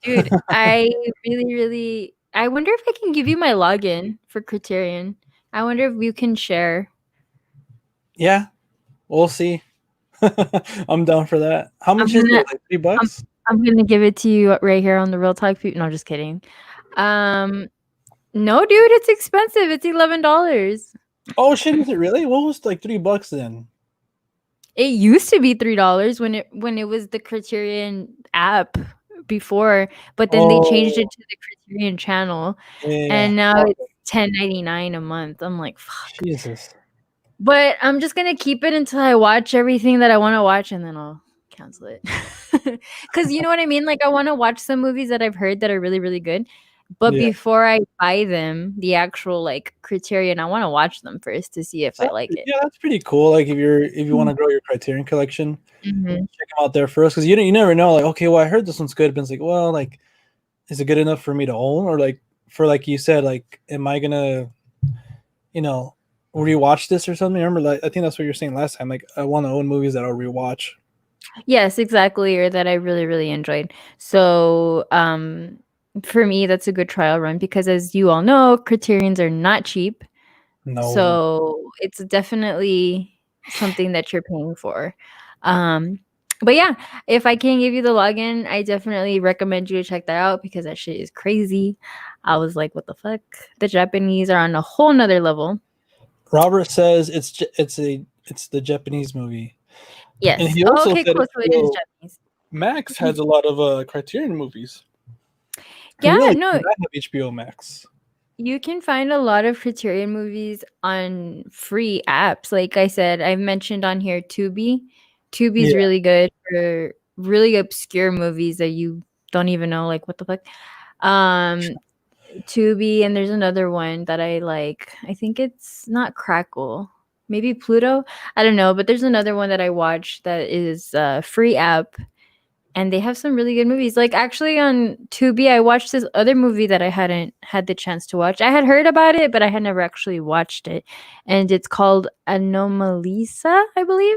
dude. I really, really I wonder if I can give you my login for Criterion. I wonder if we can share. Yeah, we'll see. I'm down for that. How much is it? Like I'm $3? I'm gonna give it to you right here on the Real Talk. No, just kidding. No, dude, it's expensive. It's $11. Oh shit, is it really? What was like $3 then? It used to be $3 when it was the Criterion app before, but then they changed it Oh, to the Criterion channel, yeah. and now it's Okay. $10.99 a month. I'm like, fuck. Jesus. But I'm just gonna keep it until I watch everything that I want to watch, and then I'll cancel it. Because you know what I mean. Like I want to watch some movies that I've heard that are really really good, but Yeah. before I buy them, the actual like Criterion, I want to watch them first to see if I So, like it. yeah, that's pretty cool. Like if you want to grow your Criterion collection, Mhm. check them out there first because you never know. Like, okay, well, I heard this one's good, but it's like, well, like, is it good enough for me to own, or like for like you said, like, am I gonna, you know, rewatch this or something? Remember, like, I think that's what you were saying last time. Like, I want to own movies that I'll rewatch. Yes, exactly, or that I really, really enjoyed. So, for me, that's a good trial run because as you all know, Criterions are not cheap. No, So, it's definitely something that you're paying for. Um, but yeah, if I can give you the login, I definitely recommend you to check that out because that shit is crazy. I was like, "What the fuck?" The Japanese are on a whole nother level. Robert says it's the Japanese movie, and Yes. he Oh, also okay, said cool. So it is Japanese. Max has a lot of Criterion movies. Yeah, Really, no, I have HBO Max. you can find a lot of Criterion movies on free apps. Like I said, I've mentioned on here Tubi. Tubi's Yeah, really good for really obscure movies that you don't even know, like what the fuck. Um, Tubi, and there's another one that I like. I think it's not Crackle, maybe Pluto. I don't know, but there's another one that I watched that is a free app and they have some really good movies. Like actually on Tubi, I watched this other movie that I hadn't had the chance to watch. I had heard about it, but I had never actually watched it, and it's called Anomalisa, I believe.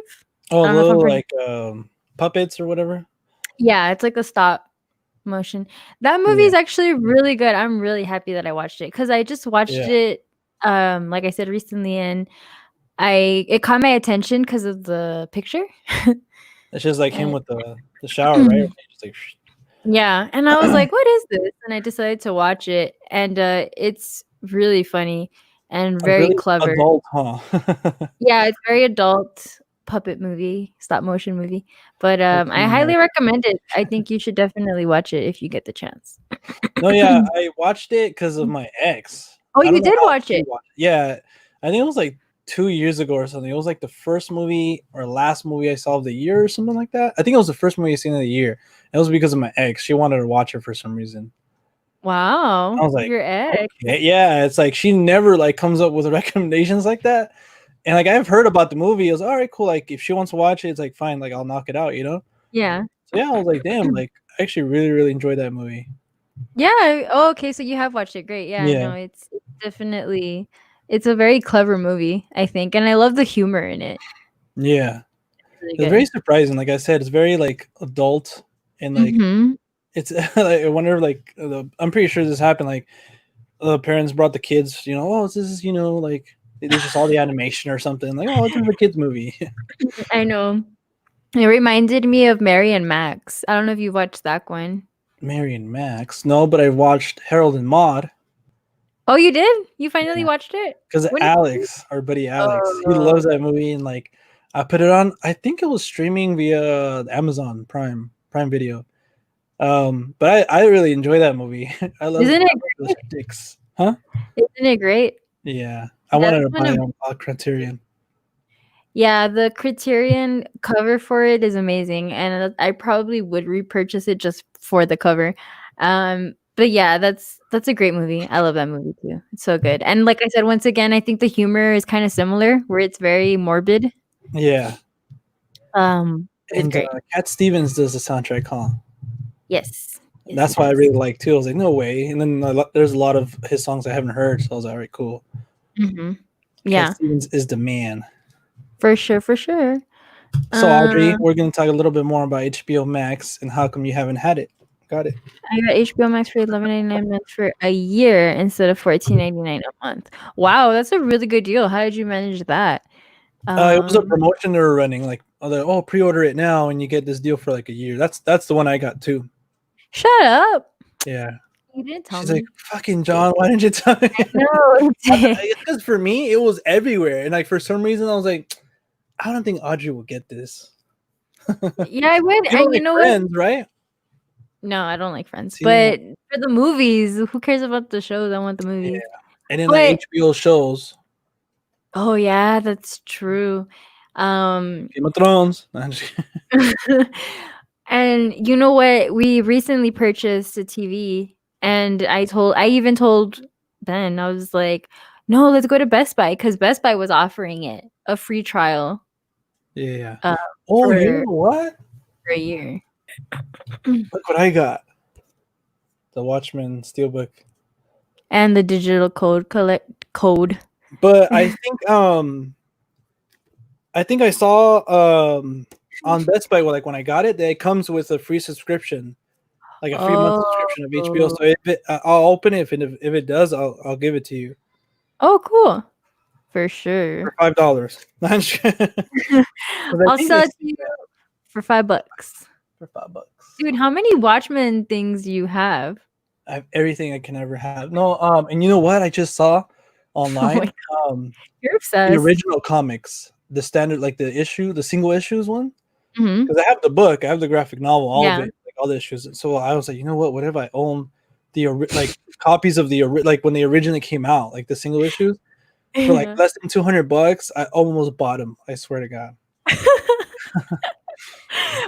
oh, I don't know if I'm little pronouncing. like puppets or whatever. Yeah, it's like a stop motion. That movie Yeah, is actually really good. I'm really happy that I watched it because I just watched yeah. it, like I said recently, and it caught my attention because of the picture. It's just like him And with the shower, right? Just like, yeah, and I was like, "What is this?" And I decided to watch it, and, it's really funny and like very really clever. adult, huh? Yeah, it's very adult puppet movie, stop motion movie, but, That's I funny, yeah. highly recommend it. I think you should definitely watch it if you get the chance. No, yeah, I watched it because of my ex. Oh, I you don't know did how watch she it? watched it. Yeah, I think it was like 2 years ago or something. It was like the first movie or last movie I saw of the year or something like that. I think it was the first movie I seen of the year. It was because of my ex. She wanted to watch it for some reason. I Wow, was like, your ex. okay, yeah. It's like she never like comes up with recommendations like that. And like I've heard about the movie. It was all right, cool. Like if she wants to watch it, it's like fine. Like I'll knock it out, you know. Yeah. So yeah, I was like, damn. Like I actually really really enjoyed that movie. Yeah, oh, okay, so you have watched it, great, yeah, Yeah, no, it's definitely it's a very clever movie, I think, and I love the humor in it. yeah. Really It's very good. surprising. Like I said, it's very like adult and like Mhm. it's. Like, I wonder, like I'm pretty sure this happened. Like the parents brought the kids. Oh, this is like they just saw the animation or something. Like, oh, this is a kids movie. I know. It reminded me of Mary and Max. I don't know if you watched that one. Mary and Max. No, but I watched Harold and Maude. Oh, you did? You finally watched it? Because Alex, our buddy Alex, he loves that movie, and like I put it on. I think it was streaming via Amazon Prime Video. But I really enjoy that movie. I love those sticks. Huh? Isn't it great? Yeah. I wanted to buy a Criterion. Yeah, the Criterion cover for it is amazing, and I probably would repurchase it just for the cover. But yeah, that's a great movie. I love that movie too. It's so good. And like I said, once again, I think the humor is kind of similar, where it's very morbid. Yeah. It's great. Cat Stevens does the soundtrack, huh? Yes. That's why I really like too. I was like, no way. And then there's a lot of his songs I haven't heard, so I was like, all right, cool. Mm-hmm. Yeah. Cat Stevens is the man. For sure. So Audrey, we're going to talk a little bit more about HBO Max and how come you haven't had it. Got it. I got HBO Max for $11.99 month for a year instead of $14.99 a month. Wow, that's a really good deal. How did you manage that? It was a promotion they were running. Like, pre-order it now and you get this deal for like a year. That's the one I got too. Shut up. Yeah. You didn't tell me. She's like, fucking John, why didn't you tell me? No. Because for me, it was everywhere. And like for some reason, I was like, I don't think Audrey will get this. Yeah, I would. You know Friends, what? Right? No, I don't like Friends. But for the movies, who cares about the shows? I want the movies. Yeah. And then the HBO shows. Oh yeah, that's true. Game of Thrones. And you know what? We recently purchased a TV, and I even told Ben, I was like, no, let's go to Best Buy, because Best Buy was offering it a free trial. Yeah. You know what? For a year. Look what I got. The Watchmen Steelbook. And the digital code. But I think I saw on Best Buy, like when I got it, that it comes with a free subscription, like a 3-month subscription of HBO. So I'll open it, if it does, I'll give it to you. Oh, cool! For sure. For $5. I'll sell it to you for $5. For $5, dude. How many Watchmen things do you have? I have everything I can ever have. No, and you know what? I just saw online. You're obsessed. The original comics, the standard, like the single issues one. Because I have the book, I have the graphic novel, all of it, like all the issues. So I was like, you know what if I own the like copies of like when they originally came out, like the single issues, for like less than $200, I almost bought them. I swear to God.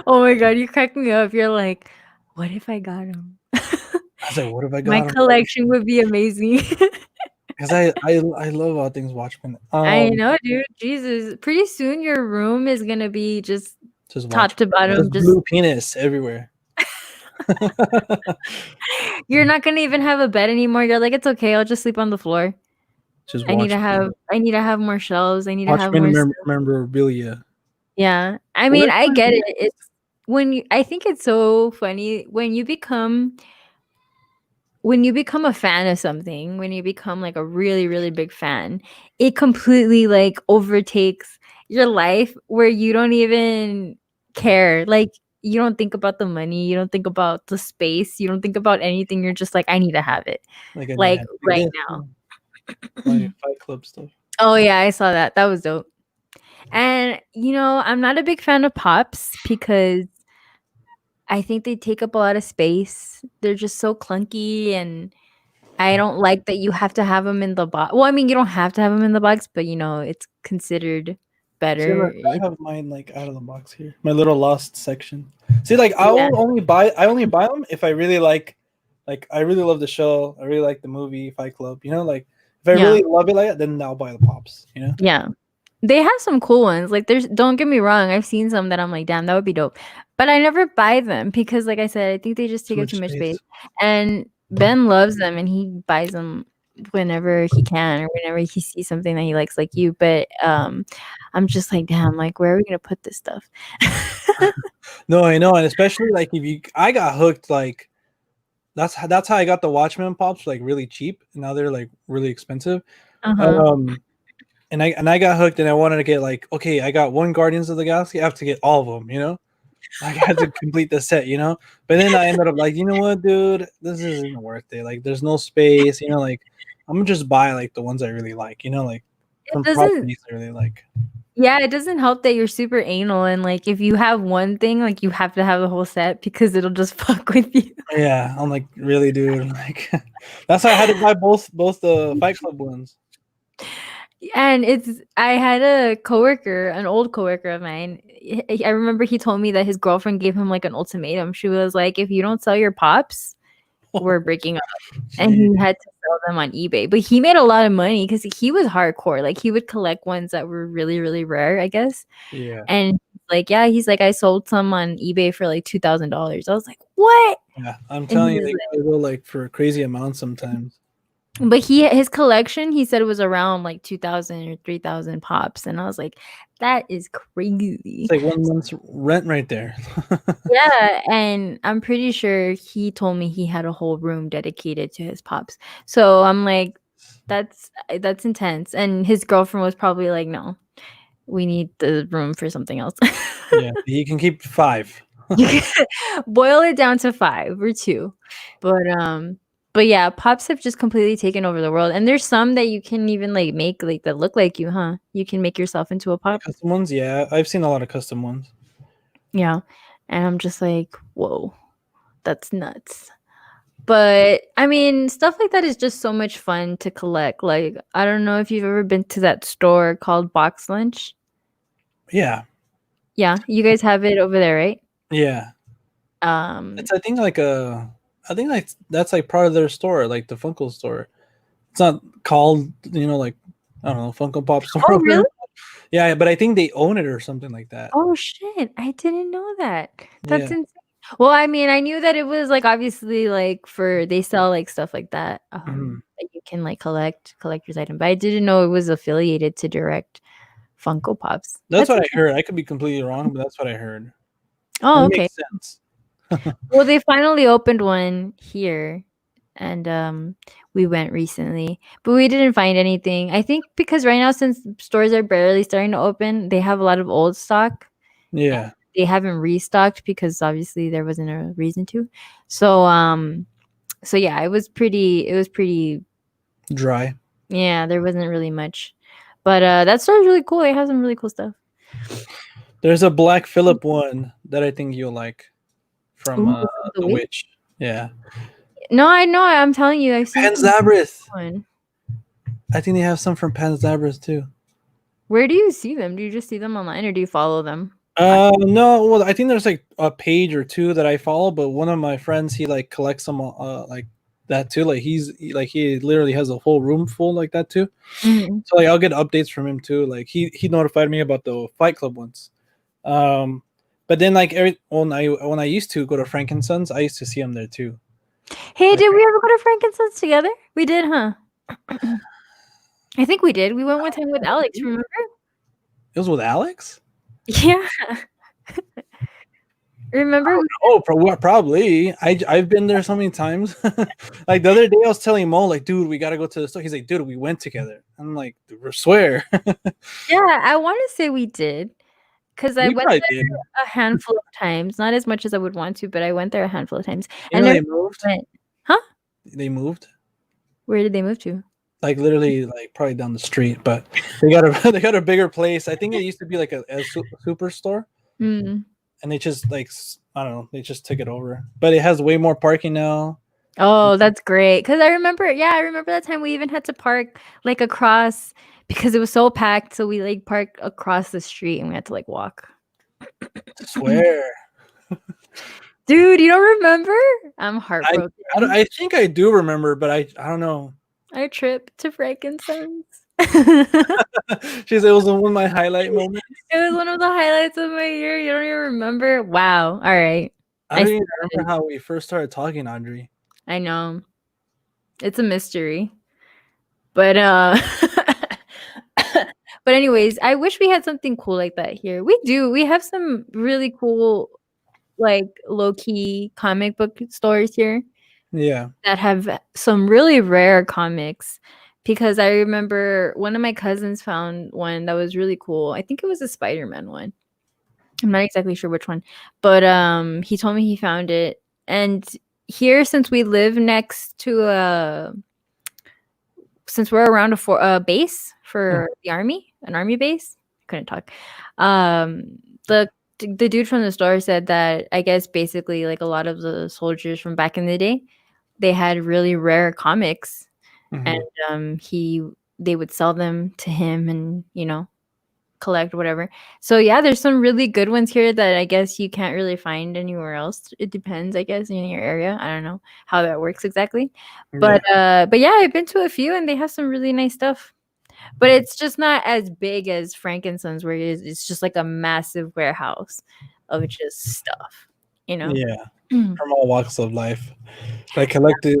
Oh my God, you cracked me up. You're like, what if I got them? I was like, what if I got my collection would be amazing. Because I love all things Watchmen. I know, dude. Jesus, pretty soon your room is gonna be just top to bottom, just blue penis everywhere. You're not gonna even have a bed anymore. You're like, it's okay. I'll just sleep on the floor. I need to have more shelves. I need to have more memorabilia. Yeah, I mean, I get it. It's I think it's so funny when you become a fan of something, when you become like a really, really big fan, it completely like overtakes your life, where you don't even care. Like, you don't think about the money, you don't think about the space, you don't think about anything. You're just like, I need to have it, like right now. Like Fight Club stuff. Oh yeah, I saw that. That was dope. And I'm not a big fan of pops because I think they take up a lot of space. They're just so clunky, and I don't like that you have to have them in the box. Well, I mean, you don't have to have them in the box, but it's considered better. I have mine like out of the box here. My little lost section. See, like I only buy them if I really like I really love the show. I really like the movie Fight Club. Like if I really love it like that, then I'll buy the pops. Yeah. They have some cool ones. Like, don't get me wrong, I've seen some that I'm like, damn, that would be dope. But I never buy them because, like I said, I think they just take up too much space. And Ben loves them, and he buys them whenever he can or whenever he sees something that he likes, like you. But I'm just like, damn, like, where are we gonna put this stuff? No, I know, and especially like I got hooked. Like that's how I got the Watchmen pops, like really cheap, and now they're like really expensive. And I got hooked, and I wanted to get like, okay, I got one Guardians of the Galaxy, I have to get all of them, I had to complete the set, But then I ended up like, you know what, dude, this isn't worth it. Like, there's no space, like I'm gonna just buy like the ones I really like, like from properties I really like. Yeah, it doesn't help that you're super anal and like if you have one thing, like you have to have the whole set because it'll just fuck with you. Yeah, I'm like, really, dude. Like, that's why I had to buy both the Fight Club ones. And I had a coworker, an old coworker of mine. I remember he told me that his girlfriend gave him like an ultimatum. She was like, if you don't sell your pops, we're breaking up. And he had to sell them on eBay. But he made a lot of money because he was hardcore. Like he would collect ones that were really, really rare, I guess. Yeah. And like, yeah, he's like, I sold some on eBay for like $2,000. I was like, what? Yeah, I'm telling you, they go like for crazy amounts sometimes. But his collection, he said it was around like 2,000 or 3,000 pops, and I was like, that is crazy. It's like 1 month's rent right there. Yeah, and I'm pretty sure he told me he had a whole room dedicated to his pops. So I'm like, that's intense. And his girlfriend was probably like, no, we need the room for something else. Yeah, he can keep 5. Boil it down to 5 or 2, but yeah, pops have just completely taken over the world, and there's some that you can even like make like that look like you, huh? You can make yourself into a pop. Custom ones, yeah, I've seen a lot of custom ones. Yeah, and I'm just like, whoa, that's nuts. But I mean, stuff like that is just so much fun to collect. Like, I don't know if you've ever been to that store called Box Lunch. Yeah. Yeah, you guys have it over there, right? Yeah. It's I think like that's like part of their store, like the Funko store. It's not called, like, I don't know, Funko Pop store. Oh, really? Yeah, but I think they own it or something like that. Oh shit, I didn't know that. That's insane. Well, I mean, I knew that it was like obviously like they sell like stuff like that that you can like collector's item, but I didn't know it was affiliated to direct Funko Pops. That's what I heard. I could be completely wrong, but that's what I heard. Oh, it okay. Makes sense. Well, they finally opened one here, and we went recently, but we didn't find anything. I think because right now, since stores are barely starting to open, they have a lot of old stock. Yeah. They haven't restocked because obviously there wasn't a reason to. So yeah, it was pretty dry. Yeah, there wasn't really much. But that store is really cool. It has some really cool stuff. There's a Black Phillip one that I think you'll like from The Witch. Yeah. No, I know. I'm telling you, I've seen Panzabrith. I think they have some from Panzabrith too. Where do you see them? Do you just see them online or do you follow them? No, well, I think there's like a page or two that I follow, but one of my friends, he like collects them like that too. Like he literally has a whole room full like that too. Mm-hmm. So like I'll get updates from him too. Like he notified me about the Fight Club ones. But then like when I used to go to Frankensons, I used to see him there too. Hey, did we ever go to Frankensons together? We did, huh? I think we did. We went one time with Alex, remember? It was with Alex? Yeah. Remember? Oh, probably. I've been there so many times. Like the other day, I was telling Mo, like, dude, we gotta go to the store. He's like, dude, we went together. I'm like, dude, we swear. Yeah, I want to say we did, because I went there a handful of times. Not as much as I would want to, but I went there a handful of times. And they moved? Huh? They moved? Where did they move to? Like literally, like probably down the street, but they got a bigger place. I think it used to be like a superstore. Mm. And they just like, I don't know, they just took it over. But it has way more parking now. Oh, that's great. Because I remember that time we even had to park like across because it was so packed. So we like parked across the street and we had to like walk. I swear. Dude, you don't remember? I'm heartbroken. I think I do remember, but I don't know. Our trip to Frankensons. She said it was one of my highlight moments. It was one of the highlights of my year. You don't even remember? Wow. All right. I don't even remember how we first started talking, Audrey. I know. It's a mystery. But but anyways, I wish we had something cool like that here. We do. We have some really cool like low-key comic book stores here. Yeah. That have some really rare comics. Because I remember one of my cousins found one that was really cool. I think it was a Spider-Man one. I'm not exactly sure which one. But he told me he found it. And here, since we live next to since we're around a base for the army, an army base, couldn't talk. The dude from the store said that I guess basically like a lot of the soldiers from back in the day, they had really rare comics, and they would sell them to him, and collect whatever. So yeah, there's some really good ones here that I guess you can't really find anywhere else. It depends, I guess, in your area. I don't know how that works exactly. But yeah, I've been to a few and they have some really nice stuff. But it's just not as big as Frankenstein's, where it's just like a massive warehouse of just stuff, Yeah. From all walks of life. Like collected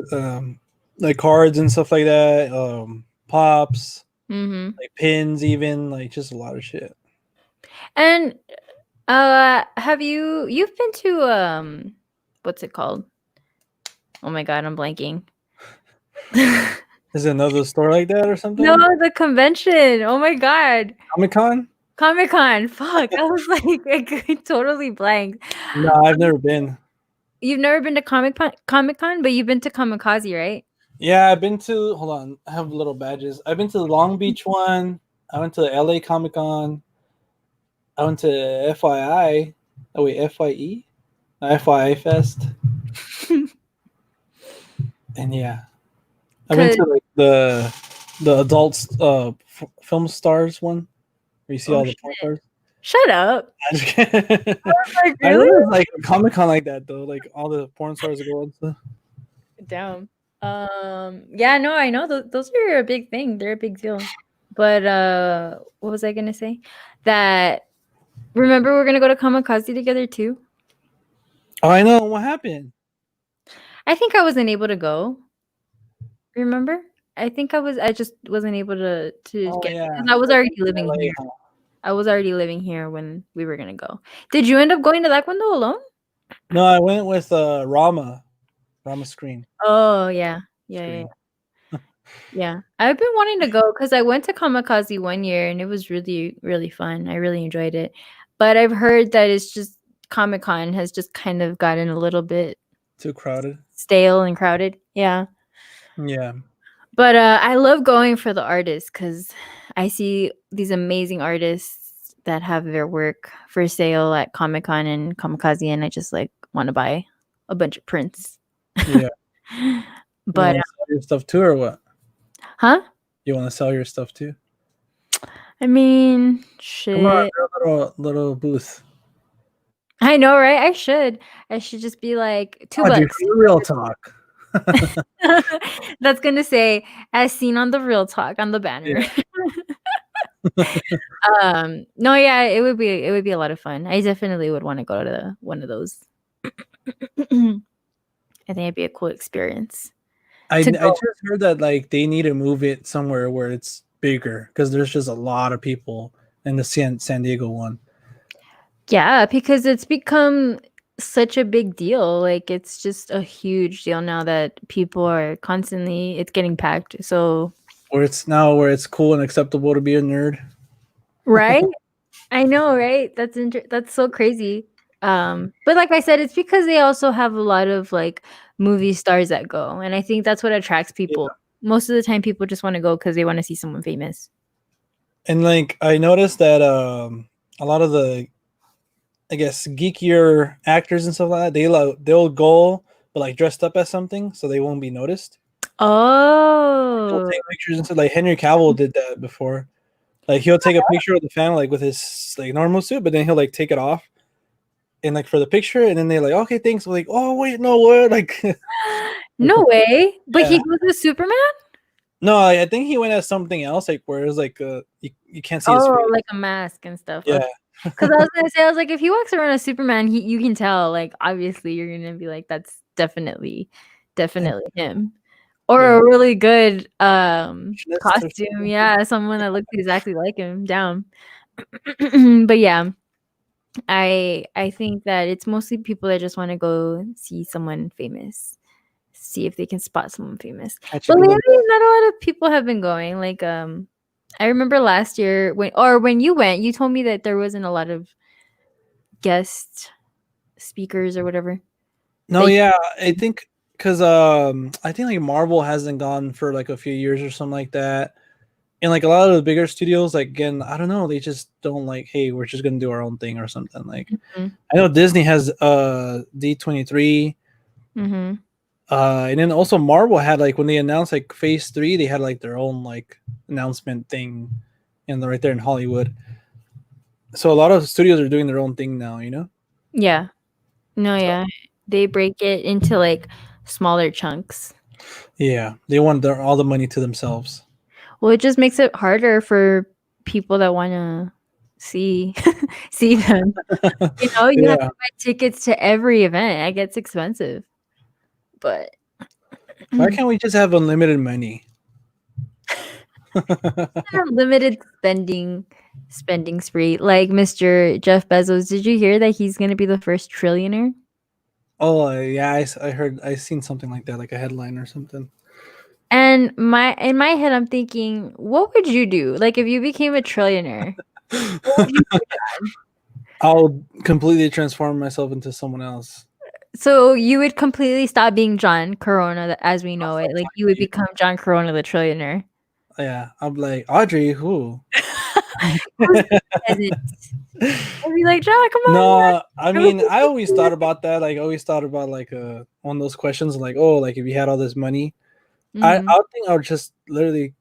like cards and stuff like that, pops, like pins, even like just a lot of shit. And have you've been to what's it called? Oh my god, I'm blanking. Is it another store like that or something? No, the convention. Oh my god. Comic-Con? Fuck. I was like, I totally blanked. No, I've never been. You've never been to Comic-Con, but you've been to Kamikaze, right? Yeah, I've been to. Hold on, I have little badges. I've been to the Long Beach one. I went to the LA Comic-Con. I went to FYI. Oh wait, FYE, Fye Afi Fest. And yeah, I went to like the adults film stars one, where you see all the porn stars. Shut up. I was like, really? I know it's like a Comic-Con like that though, like all the porn stars go and stuff. Damn. Yeah, no, I know those are a big thing. They're a big deal. But what was I gonna say? That remember we're gonna go to Kamikaze together too. Oh, I know. What happened? I think I wasn't able to go. Remember? I just wasn't able to get because I was already living here. I was already living here when we were gonna go. Did you end up going to that one though alone? No, I went with Rama Screen. Oh yeah. Yeah. I've been wanting to go because I went to Kamikaze one year and it was really, really fun. I really enjoyed it. But I've heard that it's just Comic-Con has just kind of gotten a little bit too crowded, stale and crowded. Yeah. But I love going for the artists because I see these amazing artists that have their work for sale at Comic-Con and Kamikaze, and I just like want to buy a bunch of prints. Yeah. But you sell your stuff too, or what? Huh? You want to sell your stuff too? I mean, shit. Come on, little booth. I know, right? I should just be like $2. Dude, real talk. That's gonna say as seen on the Real Talk on the banner. Yeah. No, yeah, it would be a lot of fun. I definitely would want to go to one of those. I think it'd be a cool experience. I just heard that like they need to move it somewhere where it's bigger because there's just a lot of people in the San Diego one. Yeah, because it's become such a big deal. Like it's just a huge deal now that people are constantly. It's getting packed. So where it's cool and acceptable to be a nerd. Right? I know, right? That's so crazy. But like I said, it's because they also have a lot of like movie stars that go, and I think that's what attracts people. Yeah. Most of the time, people just want to go because they want to see someone famous. And like I noticed that a lot of the, I guess, geekier actors and stuff like that, they'll go but like dressed up as something so they won't be noticed. Oh, they'll take pictures and stuff. Like Henry Cavill did that before. Like he'll take a picture of the family like with his like normal suit, but then he'll like take it off and like for the picture, and then they're like, okay, thanks. We're like, oh wait, no, what? Like, no way. But he goes as Superman. No, I think he went as something else, like where it was like you can't see his face. Like a mask and stuff. Yeah. Because I was gonna say, I was like, if he walks around as Superman, you can tell. Like, obviously, you're gonna be like, that's definitely him. Or a really good costume. Yeah, someone that looks exactly like him. Down. But yeah, I think that it's mostly people that just want to go see someone famous, see if they can spot someone famous. But lately, not a lot of people have been going. Like, I remember last year when you went, you told me that there wasn't a lot of guest speakers or whatever. No, yeah, I think because I think like Marvel hasn't gone for like a few years or something like that. And like a lot of the bigger studios, like again, I don't know, they just don't like, hey, we're just gonna do our own thing or something. Like Mhm. I know Disney has D23. Mhm. And then also Marvel had like when they announced like Phase 3, they had like their own like announcement thing, and right there in Hollywood. So a lot of studios are doing their own thing now, you know. Yeah. No, So, yeah. They break it into like smaller chunks. yeah, they want all the money to themselves. Well, it just makes it harder for people that want to see see them. You know, you have Yeah. to buy tickets to every event. It gets expensive. But Why can't we just have unlimited money? limited spending spree like Mr. Jeff Bezos. Did you hear that he's going to be the first trillionaire? Oh yeah, I heard, I seen something like that, like a headline or something. And in my head, I'm thinking, what would you do? Like, if you became a trillionaire, what would you do, John? I'll completely transform myself into someone else. So you would completely stop being John Corona as we know it. Like, you would become John Corona, the trillionaire. Yeah, I'm like, Audrey, who? Who's the peasant? I'd be like, John, come on. No, I mean, I always thought about that. Like, I always thought about like one of those questions, like, oh, like if you had all this money, Mm-hmm. I think I would just literally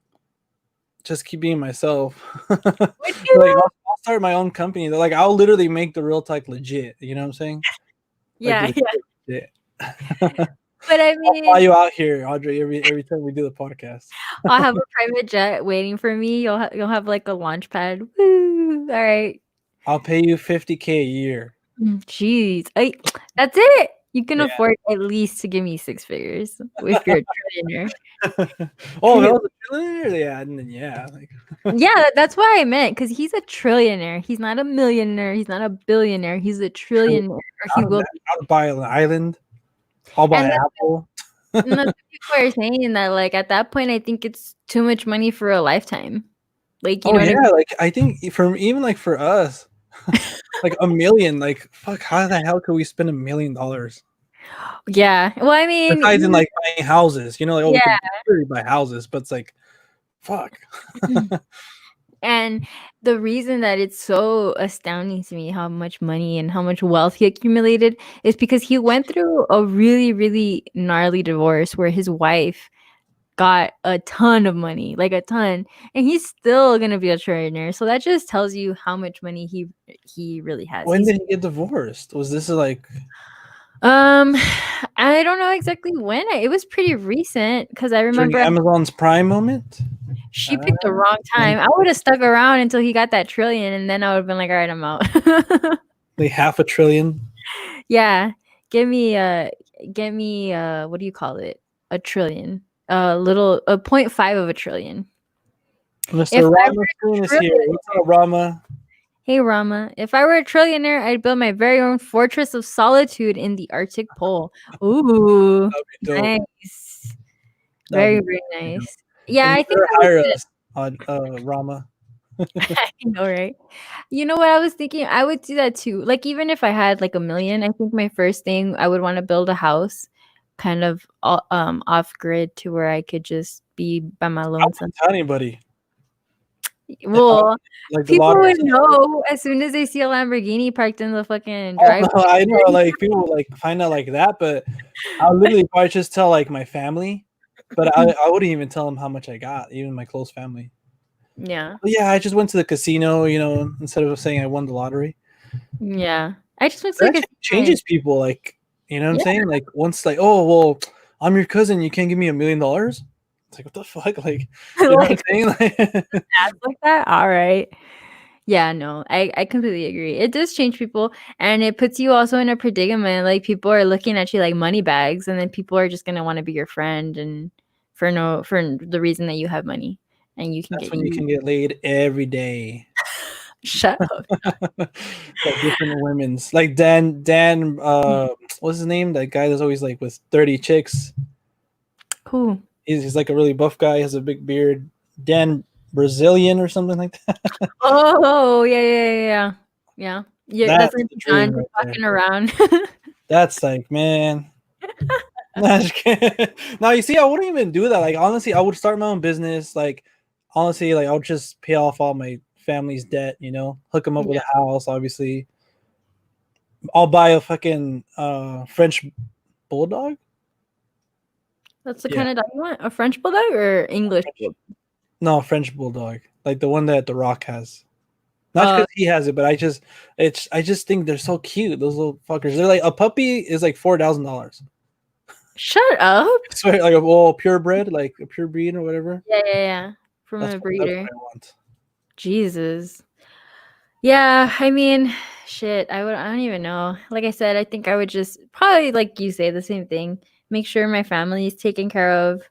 just keep being myself. Would you? Like, I'll start my own company. Like, I'll literally make the real type legit. You know what I'm saying? Like, Yeah, yeah. legit. But I I'll fly mean, you out here, Audrey, every time we do the podcast. I'll have a private jet waiting for me. You'll have like a launch pad. Woo! All right. I'll pay you $50K a year. Jeez, that's it. You can Yeah. afford at least to give me 6 figures if you're a trillionaire. Oh, that was a trillionaire? Yeah, and then like Yeah, that's what I meant. Because he's a trillionaire. He's not a millionaire. He's not a billionaire. He's a trillionaire. Or he will be. I'll buy an island. I'll buy And Apple. that's what people are saying that like at that point, I think it's too much money for a lifetime. Like you know what I mean? Like I think even like for us, like $1 million, like fuck, how the hell could we spend $1 million? Yeah. Well, I mean, Besides in like buying houses, you know, like we yeah. could really buy houses, but it's like, fuck. And the reason that it's so astounding to me how much money and how much wealth he accumulated is because he went through a really, really gnarly divorce where his wife got a ton of money, like a ton, and he's still gonna be a trillionaire. So that just tells you how much money he really has. When did he get divorced? Was this like I don't know exactly when. It was pretty recent because I during remember Amazon's Prime moment? she picked the wrong time. I would have stuck around until he got that trillion, and then I would have been like, all right, I'm out. Like $500 billion? Yeah, give me what do you call it? A trillion. A 0.5 of a trillion. Mr. Rama Spoon is here. What's up, Rama? Hey Rama, if I were a trillionaire, I'd build my very own fortress of solitude in the Arctic Pole. Ooh, nice. Very, very nice. Yeah, I think hire us on Rama. I know, right? You know what I was thinking? I would do that too. Like even if I had like $1 million, I think my first thing I would want to build a house, kind of off grid to where I could just be by my lonesome. Tell anybody. Well, like people would know as soon as they see a Lamborghini parked in the fucking driveway. Oh, no, I know, like people would, like find out like that, but I'll literally probably just tell like my family, but I wouldn't even tell them how much I got, even my close family. Yeah. But yeah, I just went to the casino, you know, instead of saying I won the lottery. Yeah, I just went to that changes people, like, you know what I'm saying? Like once, like, oh well, I'm your cousin, you can't give me $1 million. It's like, what the fuck? Like, you know what I'm saying? Like that? All right. Yeah, no, I completely agree. It does change people, and it puts you also in a predicament. Like people are looking at you like money bags, and then people are just gonna want to be your friend, and for the reason that you have money, and you can you can get laid every day. Shut up. Like different women's, like Dan. What's his name? That guy that's always like with 30 chicks. Who? He's like a really buff guy. He has a big beard. Dan Brazilian or something like that. Oh yeah. That's like John right walking around. That's like, man. No, you see, I wouldn't even do that. Like, honestly, I would start my own business. Like, honestly, like I would just pay off all my family's debt. Hook them up with a house. Obviously, I'll buy a fucking French bulldog. That's the kind of dog you want? A French bulldog or English bulldog? No, French bulldog, like the one that The Rock has. Not because he has it, but I just think they're so cute. Those little fuckers. They're like, a puppy is like $4,000. Shut up. I swear, like a purebred, like a pure breed or whatever. Yeah. From a breeder. That's what I want. Jesus. Yeah, I mean, shit. I don't even know. Like I said, I think I would just probably, like you say, the same thing. Make sure my family is taken care of,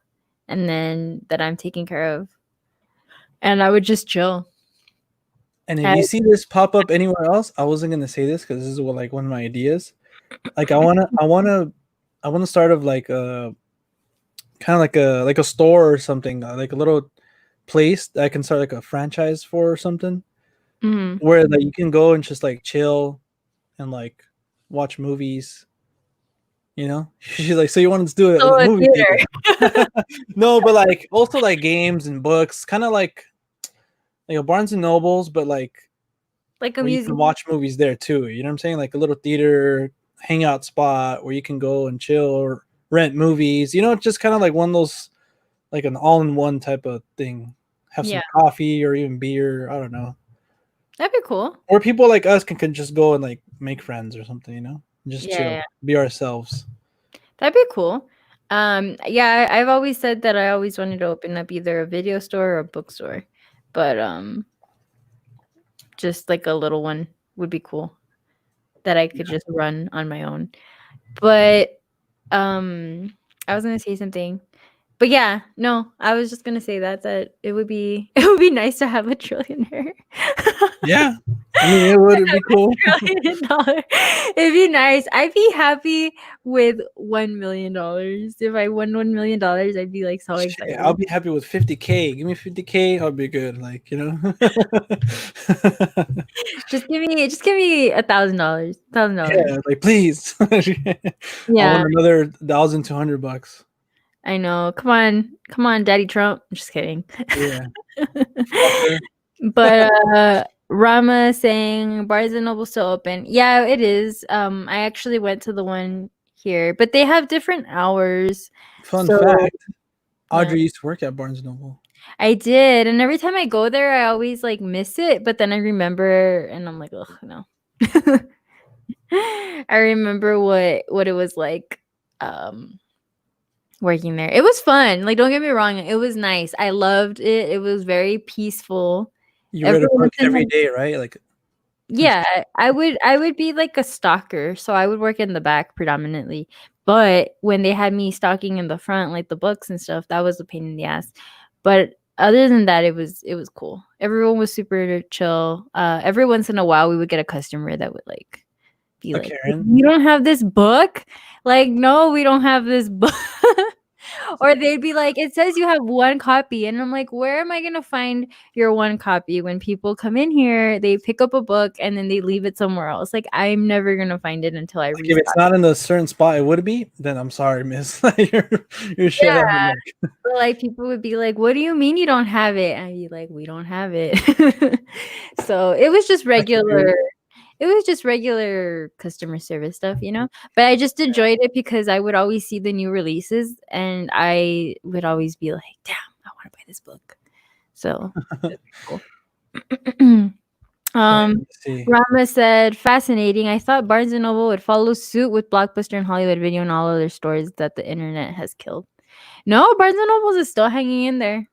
and then that I'm taken care of, and I would just chill. And if you see this pop up anywhere else, I wasn't gonna say this because this is one of my ideas. Like, I wanna start of like a kind of like a store or something, like a little place that I can start like a franchise for or something, where like you can go and just like chill and like watch movies. She's like, so you wanted to do it in a movie theater? No, but like also like games and books, kind of like a Barnes and Nobles, but like a museum. You can watch movies there too. You know what I'm saying? Like a little theater hangout spot where you can go and chill or rent movies. It's just kind of like one of those, like an all-in-one type of thing. Have some coffee or even beer. I don't know. That'd be cool. Or people like us can just go and like make friends or something. Just chill, be ourselves. That'd be cool. I've always said that I always wanted to open up either a video store or a bookstore, but just like a little one would be cool that I could just run on my own. But I was gonna say something, but I was just gonna say that it would be nice to have a trillionaire. Yeah, I mean, it would be cool. It'd be nice. I'd be happy with $1 million. If I won $1 million, I'd be like so excited. I'll be happy with 50K. Give me 50K, I'll be good. Like, just give me $1,000. Yeah, like please. Yeah, I want another $1,200. I know. Come on, Daddy Trump. I'm just kidding. Yeah. But Rama saying Barnes and Noble still open. Yeah, it is. I actually went to the one here, but they have different hours. Fun fact: Audrey used to work at Barnes and Noble. I did, and every time I go there, I always like miss it. But then I remember, and I'm like, oh no. I remember what it was like. Working there. It was fun. Like, don't get me wrong. It was nice. I loved it. It was very peaceful. You read a book every day, right? Like, yeah, I would be like a stalker. So I would work in the back predominantly. But when they had me stalking in the front, like the books and stuff, that was a pain in the ass. But other than that, it was cool. Everyone was super chill. Every once in a while, we would get a customer that would like be like, "You don't have this book?" Like, no, we don't have this book. Or they'd be like, it says you have one copy. And I'm like, where am I going to find your one copy? When people come in here, they pick up a book and then they leave it somewhere else. Like, I'm never going to find it until I read it. If it's not in a certain spot, it would be, then I'm sorry, miss. you're shut up. But like, people would be like, what do you mean you don't have it? And I'd be like, we don't have it. So it was just regular. It was just regular customer service stuff, but I just enjoyed it because I would always see the new releases and I would always be like, damn, I want to buy this book. So cool. Rama said, fascinating. I thought Barnes and Noble would follow suit with Blockbuster and Hollywood Video and all other stores that the internet has killed. No, Barnes and Noble is still hanging in there.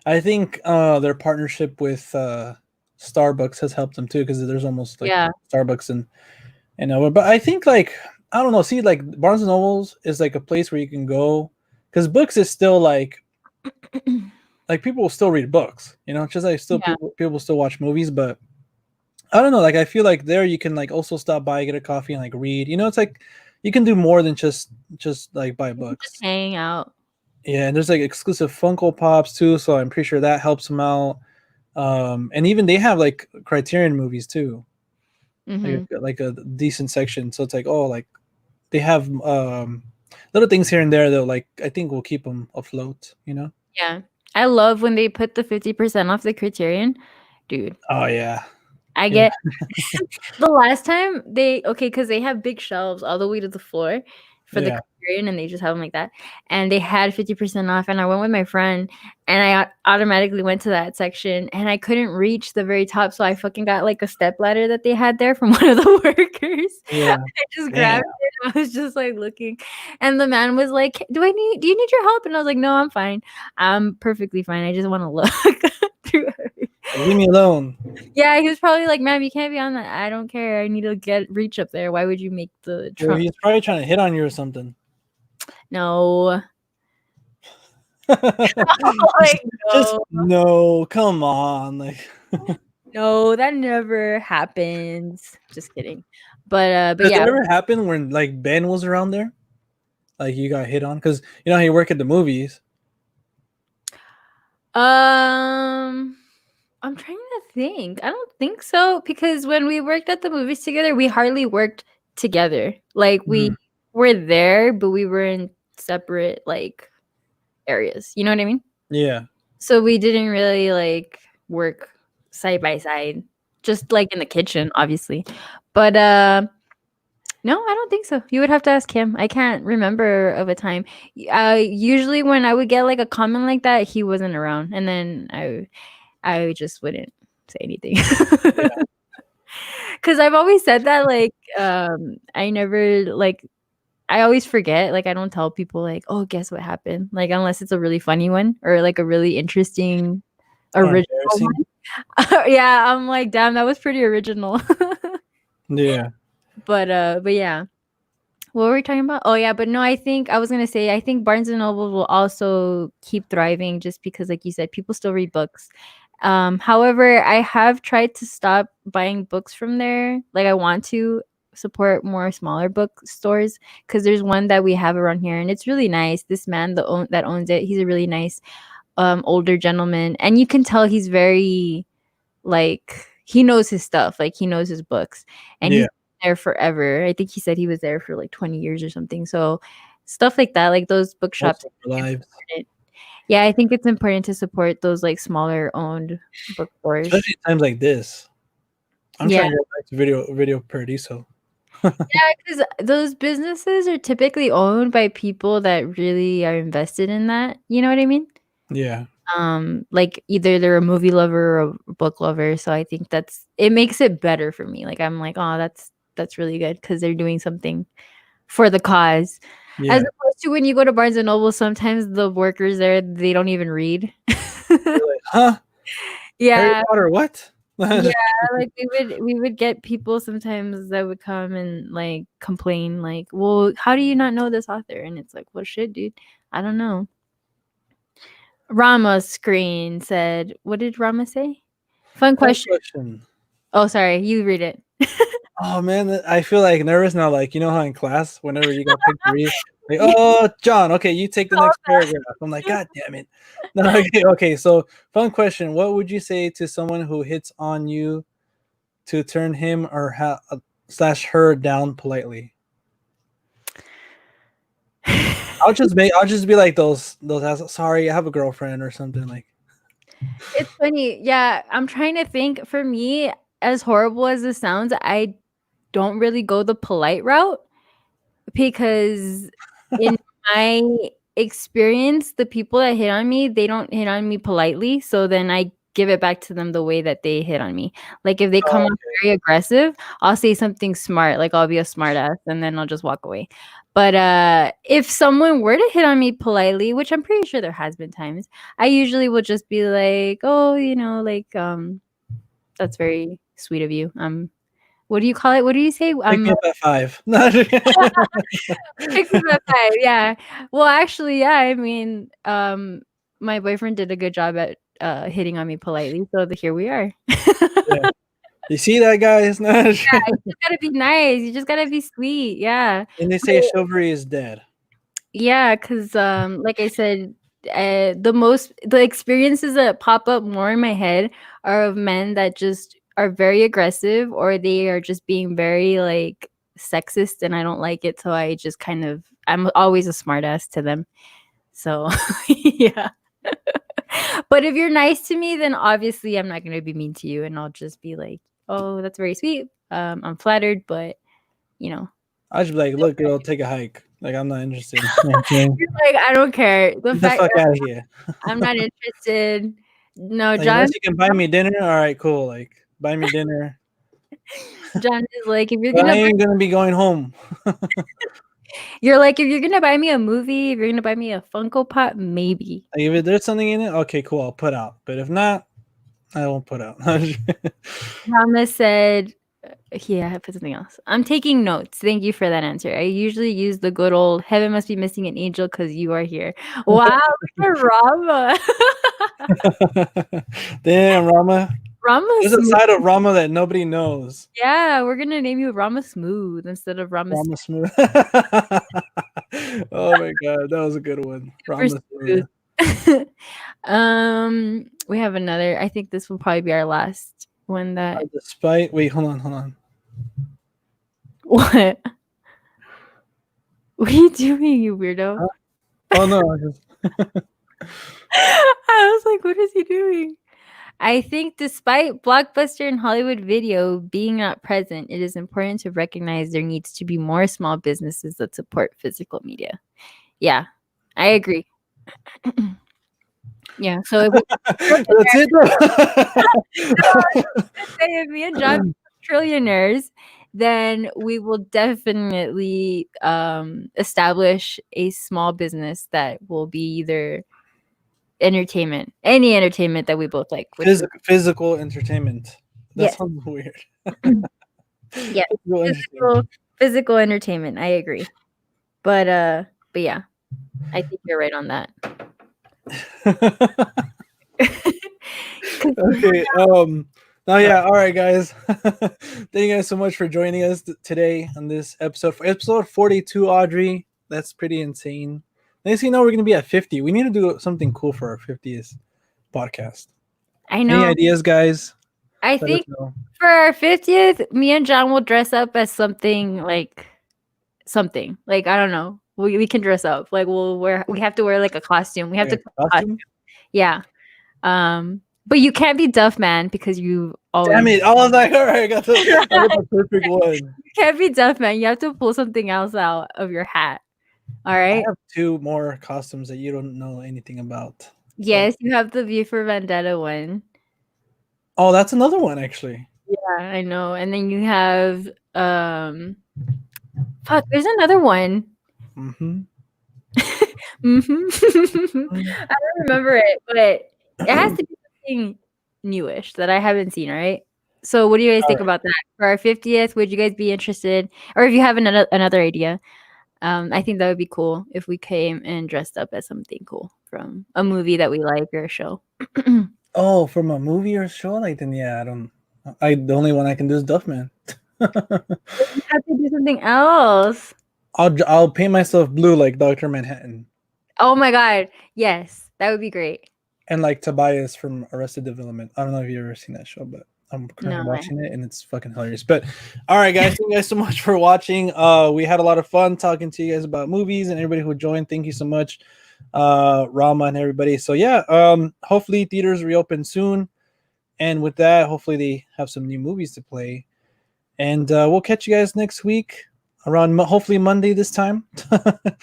I think their partnership with Starbucks has helped them too, because there's almost like Starbucks and but I think like, I don't know, see, like Barnes and Nobles is like a place where you can go, because books is still like people will still read books, just like still people still watch movies, but I don't know, like I feel like there you can like also stop by, get a coffee and like read, it's like you can do more than just like buy books, just hang out. Yeah, and there's like exclusive Funko Pops too, so I'm pretty sure that helps them out. And even they have like Criterion movies too, like a decent section. So it's like, oh, like they have little things here and there, though, like I think will keep them afloat. Yeah, I love when they put the 50% off the Criterion, dude. Oh yeah. I get the last time because they have big shelves all the way to the floor for the Criterion, and they just have them like that. And they had 50% off, and I went with my friend, and I automatically went to that section, and I couldn't reach the very top, so I fucking got like a step ladder that they had there from one of the workers. Yeah. I just grabbed it, and I was just like looking, and the man was like, do you need your help? And I was like, no, I'm fine. I'm perfectly fine. I just want to look through her. Leave me alone. Yeah, he was probably like, "Ma'am, you can't be on that. I don't care. I need to reach up there. Why would you make the trunk?" Well, he's probably trying to hit on you or something. No. Just no. Come on, like. No, that never happens. Just kidding. But Does yeah. it ever happen when like Ben was around there? Like you got hit on because you know how you work at the movies. I'm trying to think. I don't think so because when we worked at the movies together, we hardly worked together. Like we were there, but we were in separate like areas. You know what I mean? Yeah. So we didn't really like work side by side, just like in the kitchen, obviously. But no, I don't think so. You would have to ask him. I can't remember of a time. Usually when I would get like a comment like that, he wasn't around, and then I just wouldn't say anything. Because I've always said that, like, I never, like, I always forget. Like, I don't tell people, like, oh, guess what happened? Like, unless it's a really funny one or, like, a really interesting, original one. Yeah, I'm like, damn, that was pretty original. Yeah. But yeah. What were we talking about? Oh, yeah, but no, I think Barnes & Noble will also keep thriving just because, like you said, people still read books. However, I have tried to stop buying books from there. Like, I want to support more smaller bookstores because there's one that we have around here, and it's really nice. This man that owns it, he's a really nice older gentleman, and you can tell he's very, like, he knows his stuff. Like, he knows his books, and he's there forever. I think he said he was there for like 20 years or something. So stuff like that, like those bookshops. Yeah, I think it's important to support those like smaller owned bookstores, especially in times like this. I'm trying to go back to Video Paradiso. Yeah, because those businesses are typically owned by people that really are invested in that. You know what I mean? Yeah. Like either they're a movie lover or a book lover. So I think it makes it better for me. Like I'm like, oh, that's really good because they're doing something for the cause. Yeah. As opposed to when you go to Barnes & Noble, sometimes the workers there, they don't even read. Like, huh? Yeah. Harry Potter, what? Yeah, like we would get people sometimes that would come and like complain, like, well, how do you not know this author? And it's like, well, shit, dude, I don't know. Rama Screen said, what did Rama say? Fun question. Oh, sorry, you read it. Oh man, I feel like nervous now. Like, you know how in class, whenever you got picked to read, like, oh, John, okay, you take the next paragraph. I'm like, God damn it. No, okay. So, fun question: what would you say to someone who hits on you to turn him or / her down politely? I'll just be like those. Sorry, I have a girlfriend or something like. It's funny, yeah. I'm trying to think. For me, as horrible as this sounds, I don't really go the polite route because in my experience, the people that hit on me, they don't hit on me politely. So then I give it back to them the way that they hit on me. Like if they come off very aggressive, I'll say something smart, like I'll be a smart ass, and then I'll just walk away. But if someone were to hit on me politely, which I'm pretty sure there has been times, I usually will just be like, oh, like that's very sweet of you. What do you call it? What do you say? Pick me up at 5. Pick me up at 5. Yeah. Well, actually, yeah. I mean, my boyfriend did a good job at hitting on me politely, so here we are. Yeah. You see that, guys? Yeah, you just gotta be nice. You just gotta be sweet. Yeah. And they say chivalry is dead. Yeah, because like I said, the experiences that pop up more in my head are of men that just are very aggressive, or they are just being very like sexist and I don't like it. So I just I'm always a smartass to them. So yeah. But if you're nice to me, then obviously I'm not going to be mean to you. And I'll just be like, oh, that's very sweet. I'm flattered, but you know. I should be like, look, girl, take a hike. Like, I'm not interested. You're like, I don't care. Get the fuck out of here. I'm not interested. No, like, John. Unless you can buy me dinner, all right, cool. Like, buy me dinner. John is like, if you're I ain't gonna be going home. You're like, if you're gonna buy me a movie, if you're gonna buy me a Funko Pop, maybe. Like, if there's something in it, okay, cool, I'll put out. But if not, I won't put out. Rama said, yeah, I put something else. I'm taking notes. Thank you for that answer. I usually use the good old heaven must be missing an angel because you are here. Wow, look at Rama. Damn, Rama. There's a side of Rama that nobody knows. Yeah, we're gonna name you Rama Smooth instead of Rama Smooth. Oh my god, that was a good one. Rama Smooth. We have another. I think this will probably be our last one. That despite. Wait, hold on. What? What are you doing, you weirdo? Oh no! I was like, what is he doing? I think despite Blockbuster and Hollywood Video being not present, it is important to recognize there needs to be more small businesses that support physical media. Yeah, I agree. Yeah, so if that's it. If me and John are trillionaires, then we will definitely establish a small business that will be either entertainment, any entertainment that we both like. Physical entertainment. That sounds weird. Yeah, physical entertainment. I agree, but yeah, I think you're right on that. Okay. Yeah. All right, guys. Thank you guys so much for joining us today on this episode 42. Audrey, that's pretty insane. Next thing you know, we're gonna be at 50. We need to do something cool for our 50th podcast. I know. Any ideas, guys? I think for our 50th, me and John will dress up as something like I don't know. We can dress up. Like we have to wear like a costume. We have to costume. Yeah. But you can't be Duff Man because you always. Damn it! I was like, all right, I got the perfect one. You can't be Duff Man. You have to pull something else out of your hat. All right. I have 2 more costumes that you don't know anything about. Yes, you have the V for Vendetta one. Oh, that's another one actually. Yeah, I know. And then you have fuck, there's another one. Mm-hmm. I don't remember it, but it has to be something newish that I haven't seen, right? So what do you guys think about that? For our 50th, would you guys be interested? Or if you have another idea, I think that would be cool if we came and dressed up as something cool from a movie that we like or a show. Oh, from a movie or a show? Like, then yeah, the only one I can do is Duffman. You have to do something else. I'll paint myself blue like Dr. Manhattan. Oh my god, yes, that would be great. And like Tobias from Arrested Development. I don't know if you've ever seen that show, but I'm currently watching it and it's fucking hilarious. But all right, guys, thank you guys so much for watching. We had a lot of fun talking to you guys about movies, and everybody who joined, thank you so much, Rama and everybody. So yeah, hopefully theaters reopen soon, and with that, hopefully they have some new movies to play. And we'll catch you guys next week around hopefully Monday this time. But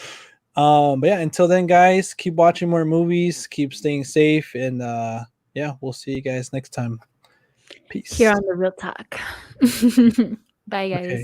yeah, until then, guys, keep watching more movies, keep staying safe, and yeah, we'll see you guys next time. Peace. Here on The Real Talk. Bye, guys. Okay.